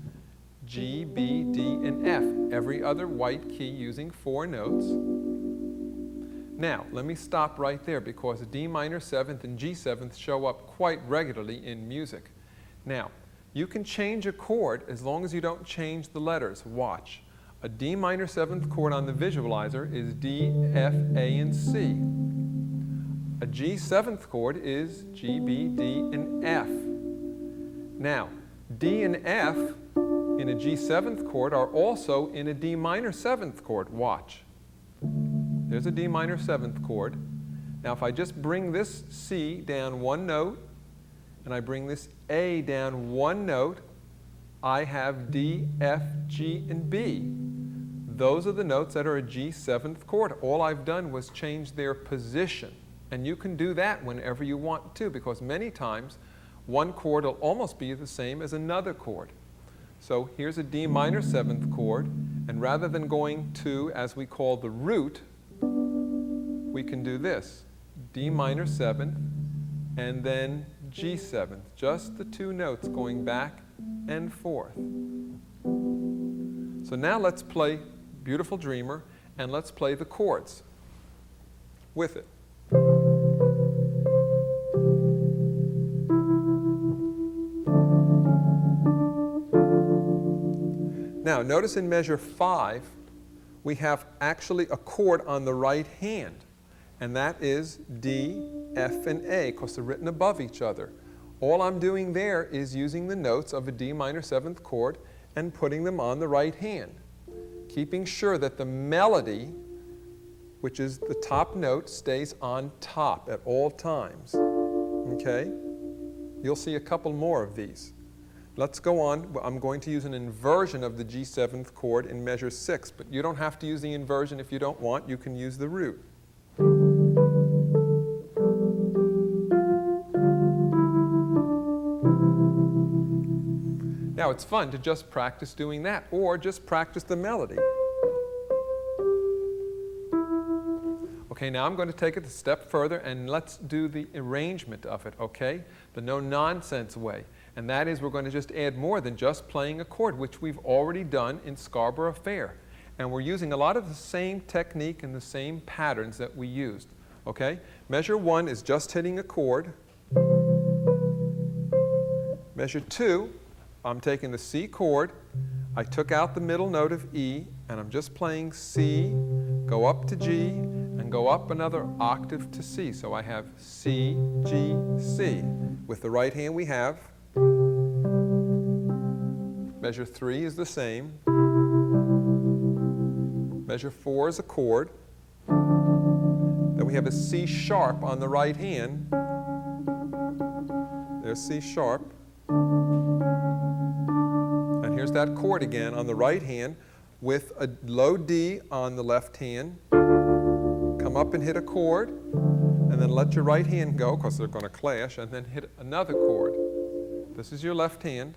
G, B, D, and F, every other white key using 4 notes. Now, let me stop right there because D minor 7th and G 7th show up quite regularly in music. Now, you can change a chord as long as you don't change the letters. Watch. A D minor 7th chord on the visualizer is D, F, A, and C. A G 7th chord is G, B, D, and F. Now, D and F in a G 7th chord are also in a D minor 7th chord. Watch. There's a D minor 7th chord. Now, if I just bring this C down 1 note, and I bring this A down 1 note, I have D, F, G, and B. Those are the notes that are a G 7th chord. All I've done was change their position. And you can do that whenever you want to, because many times one chord will almost be the same as another chord. So here's a D minor 7th chord, and rather than going to, as we call the root, we can do this, D minor 7th, and then G 7th, just the 2 notes going back and forth. So now let's play Beautiful Dreamer, and let's play the chords with it. Now, notice in measure 5, we have actually a chord on the right hand, and that is D, F, and A, because they're written above each other. All I'm doing there is using the notes of a D minor 7th chord and putting them on the right hand, keeping sure that the melody, which is the top note, stays on top at all times. Okay? You'll see a couple more of these. Let's go on. I'm going to use an inversion of the G 7th chord in measure 6, but you don't have to use the inversion if you don't want. You can use the root. Now, it's fun to just practice doing that, or just practice the melody. Okay, now I'm going to take it a step further, and let's do the arrangement of it, okay? The no-nonsense way. And that is, we're going to just add more than just playing a chord, which we've already done in Scarborough Fair. And we're using a lot of the same technique and the same patterns that we used, okay? Measure 1 is just hitting a chord. Measure 2, I'm taking the C chord. I took out the middle note of E, and I'm just playing C, go up to G, and go up another octave to C. So I have C, G, C. With the right hand we have. Measure 3 is the same. Measure 4 is a chord. Then we have a C sharp on the right hand. There's C sharp. And here's that chord again on the right hand with a low D on the left hand. Come up and hit a chord, and then let your right hand go, because they're going to clash, and then hit another chord. This is your left hand.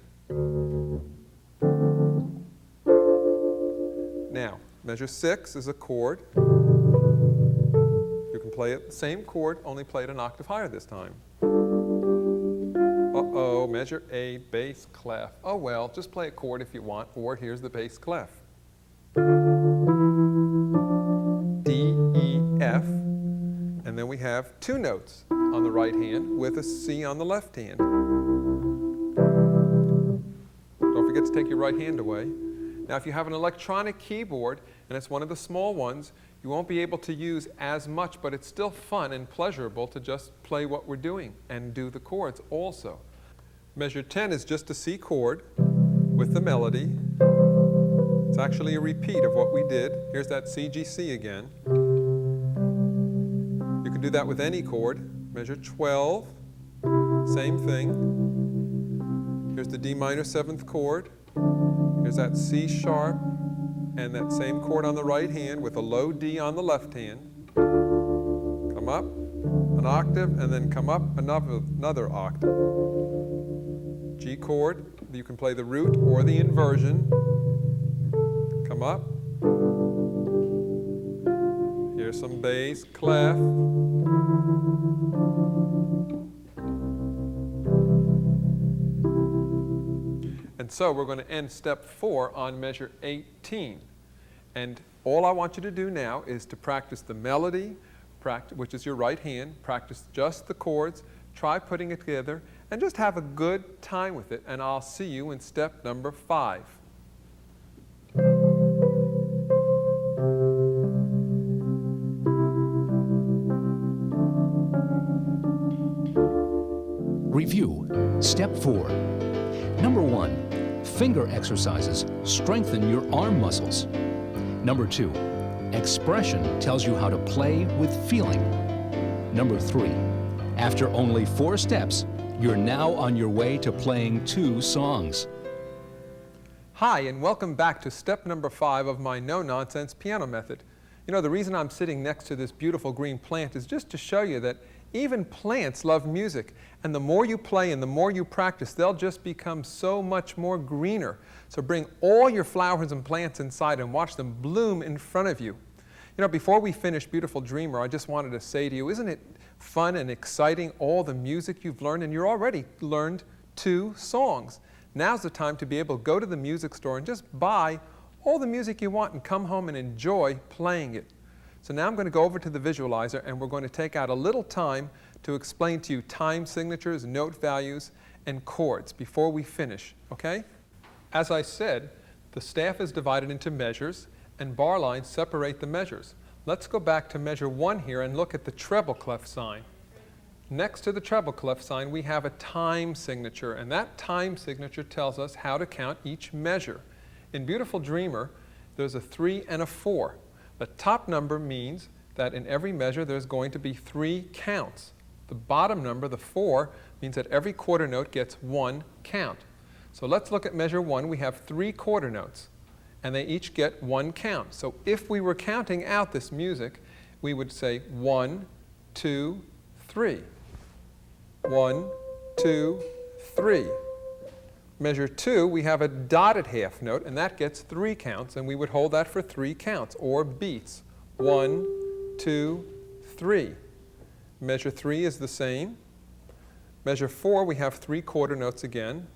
Now, measure 6 is a chord. You can play it the same chord, only play it an octave higher this time. Uh-oh, measure A, bass clef. Oh well, just play a chord if you want, or here's the bass clef. D, E, F, and then we have 2 notes on the right hand with a C on the left hand. Don't forget to just take your right hand away. Now, if you have an electronic keyboard, and it's one of the small ones, you won't be able to use as much, but it's still fun and pleasurable to just play what we're doing and do the chords also. Measure 10 is just a C chord with the melody. It's actually a repeat of what we did. Here's that C, G, C again. You can do that with any chord. Measure 12, same thing. Here's the D minor 7th chord. Here's that C sharp and that same chord on the right hand with a low D on the left hand. Come up an octave and then come up another octave. G chord, you can play the root or the inversion. Come up. Here's some bass, clef. And so we're going to end step 4 on measure 18. And all I want you to do now is to practice the melody, which is your right hand, practice just the chords, try putting it together, and just have a good time with it. And I'll see you in step number 5. Review. Step 4. Number 1, finger exercises strengthen your arm muscles. Number 2, expression tells you how to play with feeling. Number 3, after only 4 steps, you're now on your way to playing 2 songs. Hi, and welcome back to step number 5 of my no-nonsense piano method. You know, the reason I'm sitting next to this beautiful green plant is just to show you that even plants love music, and the more you play and the more you practice, they'll just become so much more greener. So bring all your flowers and plants inside and watch them bloom in front of you. You know, before we finish Beautiful Dreamer, I just wanted to say to you, isn't it fun and exciting, all the music you've learned? And you're already learned 2 songs. Now's the time to be able to go to the music store and just buy all the music you want and come home and enjoy playing it. So now I'm going to go over to the visualizer and we're going to take out a little time to explain to you time signatures, note values, and chords before we finish, okay? As I said, the staff is divided into measures and bar lines separate the measures. Let's go back to measure 1 here and look at the treble clef sign. Next to the treble clef sign we have a time signature, and that time signature tells us how to count each measure. In Beautiful Dreamer, there's a 3 and a 4. The top number means that in every measure there's going to be 3 counts. The bottom number, the 4, means that every quarter note gets 1 count. So let's look at measure 1. We have 3 quarter notes, and they each get 1 count. So if we were counting out this music, we would say 1, 2, 3. 1, 2, 3. Measure 2, we have a dotted half note, and that gets 3 counts, and we would hold that for 3 counts, or beats. 1, 2, 3. Measure 3 is the same. Measure 4, we have 3 quarter notes again.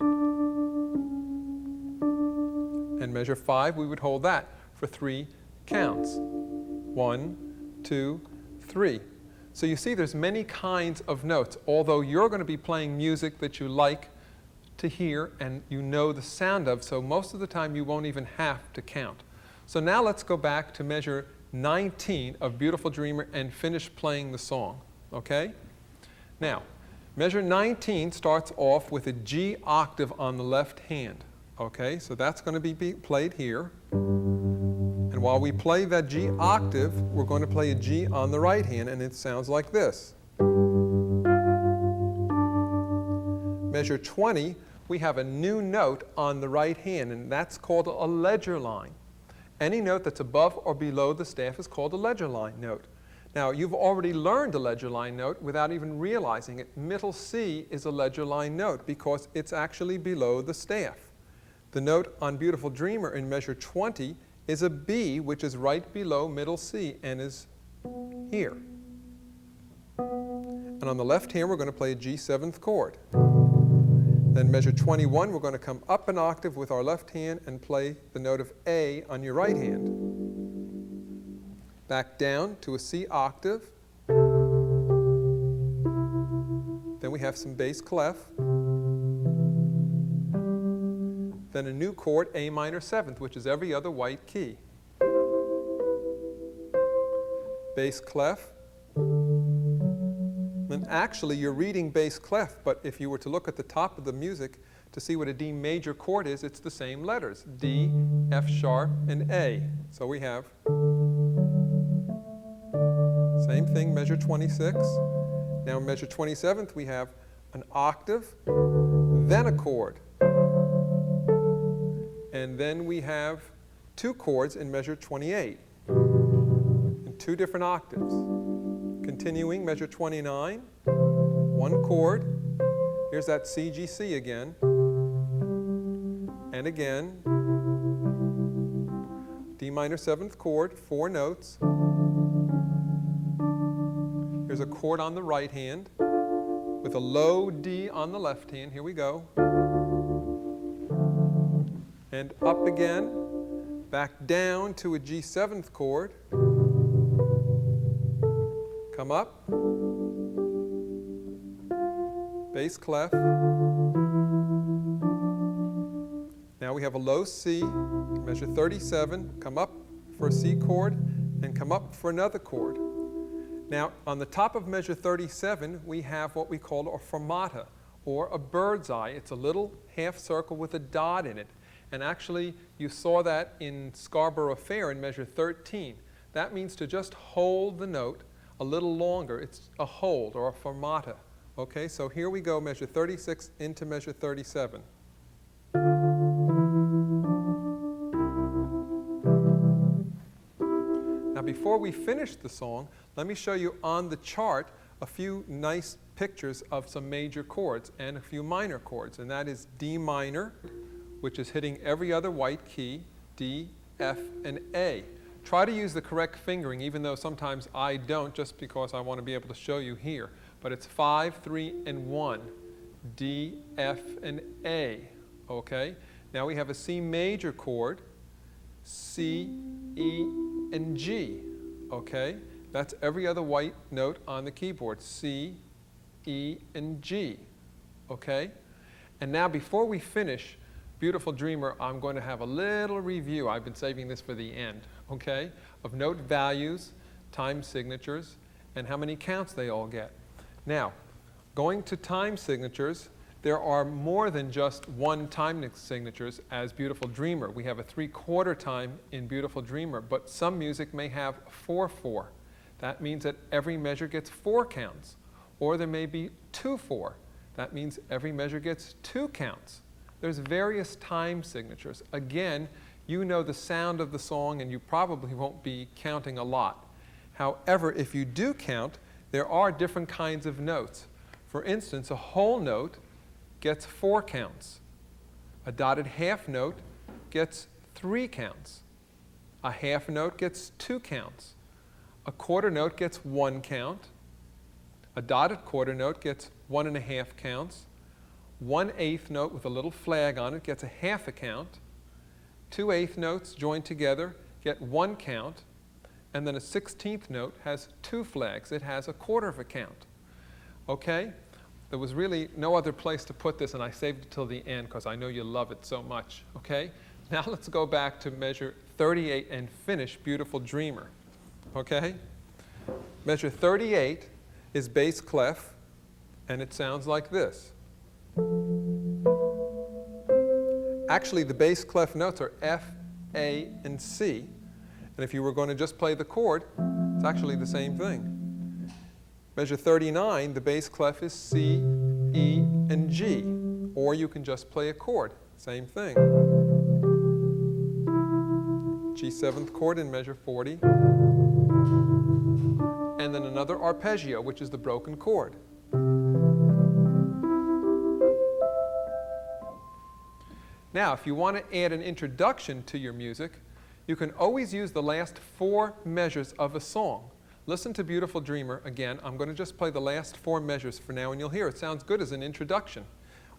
And measure 5, we would hold that for 3 counts. 1, 2, 3. So you see there's many kinds of notes, although you're going to be playing music that you like to hear and you know the sound of, so most of the time you won't even have to count. So now let's go back to measure 19 of Beautiful Dreamer and finish playing the song, okay? Now, measure 19 starts off with a G octave on the left hand, okay? So that's going to be played here. And while we play that G octave, we're going to play a G on the right hand, and it sounds like this. Measure 20, we have a new note on the right hand, and that's called a ledger line. Any note that's above or below the staff is called a ledger line note. Now, you've already learned a ledger line note without even realizing it. Middle C is a ledger line note because it's actually below the staff. The note on Beautiful Dreamer in measure 20 is a B, which is right below middle C and is here. And on the left hand, we're going to play a G 7th chord. Then measure 21, we're going to come up an octave with our left hand and play the note of A on your right hand. Back down to a C octave. Then we have some bass clef. then a new chord, A minor 7th, which is every other white key. Bass clef. And actually, you're reading bass clef, but if you were to look at the top of the music to see what a D major chord is, it's the same letters, D, F sharp, and A. So we have same thing, measure 26. Now measure 27th, we have an octave, then a chord. And then we have two chords in measure 28 in two different octaves. Continuing, measure 29, one chord. Here's that C, G, C again. And again, D minor 7th chord, 4 notes. Here's a chord on the right hand with a low D on the left hand. Here we go. And up again, back down to a G 7th chord. Come up. Bass clef. Now we have a low C, measure 37, come up for a C chord, and come up for another chord. Now, on the top of measure 37, we have what we call a fermata, or a bird's eye. It's a little half circle with a dot in it. And actually, you saw that in Scarborough Fair in measure 13. That means to just hold the note a little longer. It's a hold, or a fermata. Okay, so here we go, measure 36 into measure 37. Now, before we finish the song, let me show you on the chart a few nice pictures of some major chords and a few minor chords. And that is D minor, which is hitting every other white key, D, F, and A. Try to use the correct fingering, even though sometimes I don't, just because I want to be able to show you here. But it's 5, 3, and 1, D, F, and A. Okay? Now we have a C major chord, C, E, and G. Okay? That's every other white note on the keyboard, C, E, and G. Okay? And now before we finish Beautiful Dreamer, I'm going to have a little review. I've been saving this for the end, okay? Of note values, time signatures, and how many counts they all get. Now, going to time signatures, there are more than just one time signatures as Beautiful Dreamer. We have a 3/4 time in Beautiful Dreamer, but some music may have 4/4. That means that every measure gets 4 counts. Or there may be 2/4. That means every measure gets 2 counts. There's various time signatures. Again, you know the sound of the song and you probably won't be counting a lot. However, if you do count, there are different kinds of notes. For instance, a whole note gets 4 counts. A dotted half note gets 3 counts. A half note gets 2 counts. A quarter note gets 1 count. A dotted quarter note gets 1.5 counts. 1/8 note with a little flag on it gets a half a count. 2/8 notes joined together get 1 count. And then a 16th note has 2 flags. It has a 1/4 of a count. Okay? There was really no other place to put this, and I saved it till the end because I know you love it so much. Okay? Now let's go back to measure 38 and finish Beautiful Dreamer. Okay? Measure 38 is bass clef, and it sounds like this. Actually, the bass clef notes are F, A, and C. And if you were going to just play the chord, it's actually the same thing. Measure 39, the bass clef is C, E, and G. Or you can just play a chord. Same thing. G 7th chord in measure 40. And then another arpeggio, which is the broken chord. Now, if you want to add an introduction to your music, you can always use the last 4 measures of a song. Listen to Beautiful Dreamer again. I'm going to just play the last 4 measures for now, and you'll hear it sounds good as an introduction.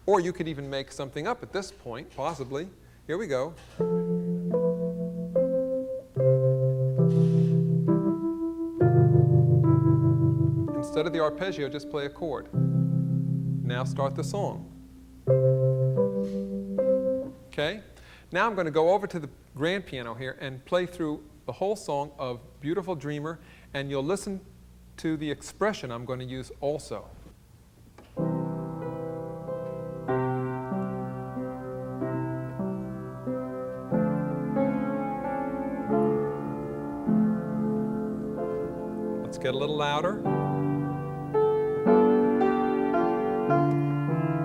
Or you could even make something up at this point, possibly. Here we go. Instead of the arpeggio, just play a chord. Now start the song. Okay? Now I'm going to go over to the grand piano here and play through the whole song of Beautiful Dreamer, and you'll listen to the expression I'm going to use also. Let's get a little louder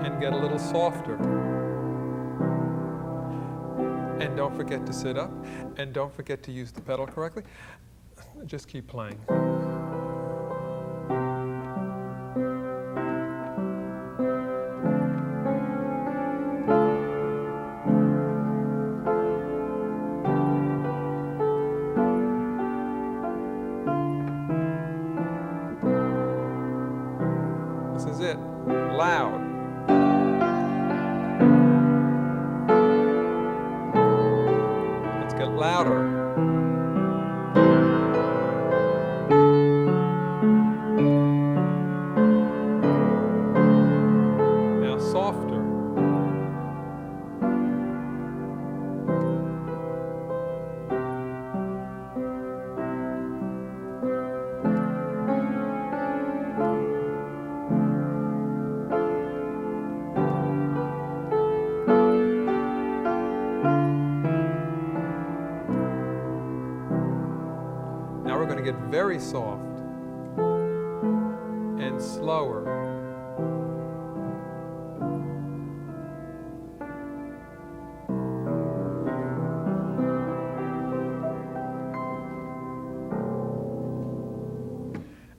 and get a little softer. And don't forget to sit up, and don't forget to use the pedal correctly. Just keep playing. This is it. Loud. Get louder. Now softer. Now we're going to get very soft and slower.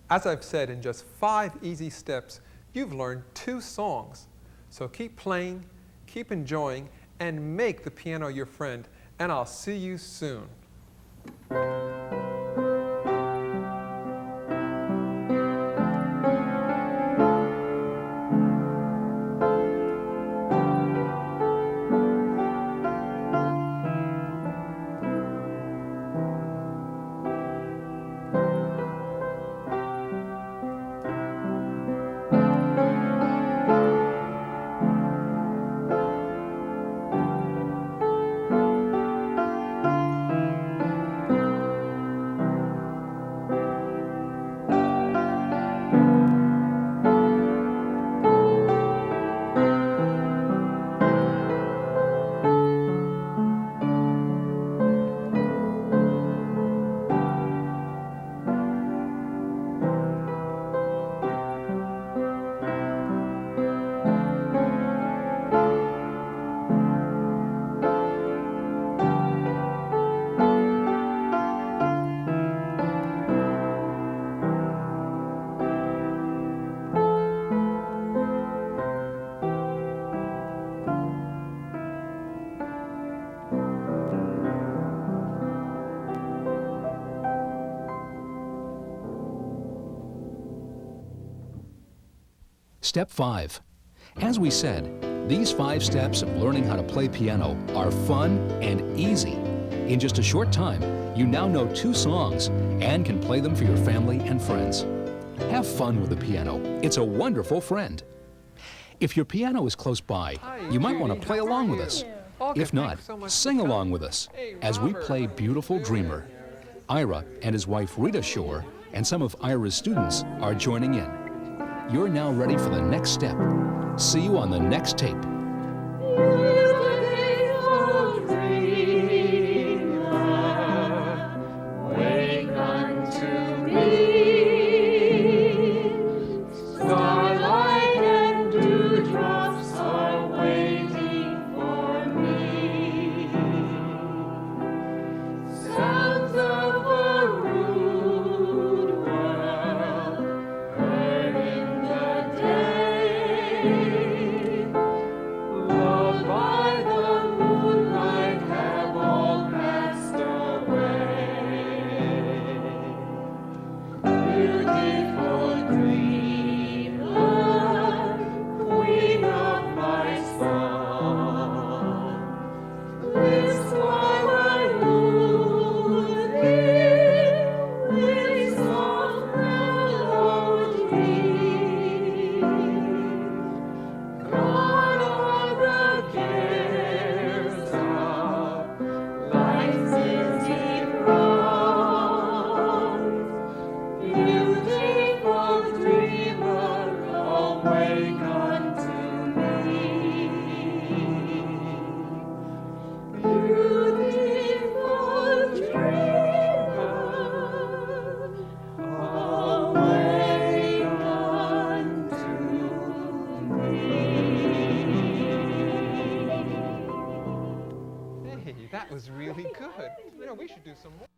As I've said, in just 5 easy steps, you've learned 2 songs. So keep playing, keep enjoying, and make the piano your friend, and I'll see you soon. Step 5. As we said, these 5 steps of learning how to play piano are fun and easy. In just a short time, you now know 2 songs and can play them for your family and friends. Have fun with the piano. It's a wonderful friend. If your piano is close by, you might want to play along with us. If not, sing along with us as we play Beautiful Dreamer. Ira and his wife Rita Shore and some of Ira's students are joining in. You're now ready for the next step. See you on the next tape. Wake unto me. should do some more.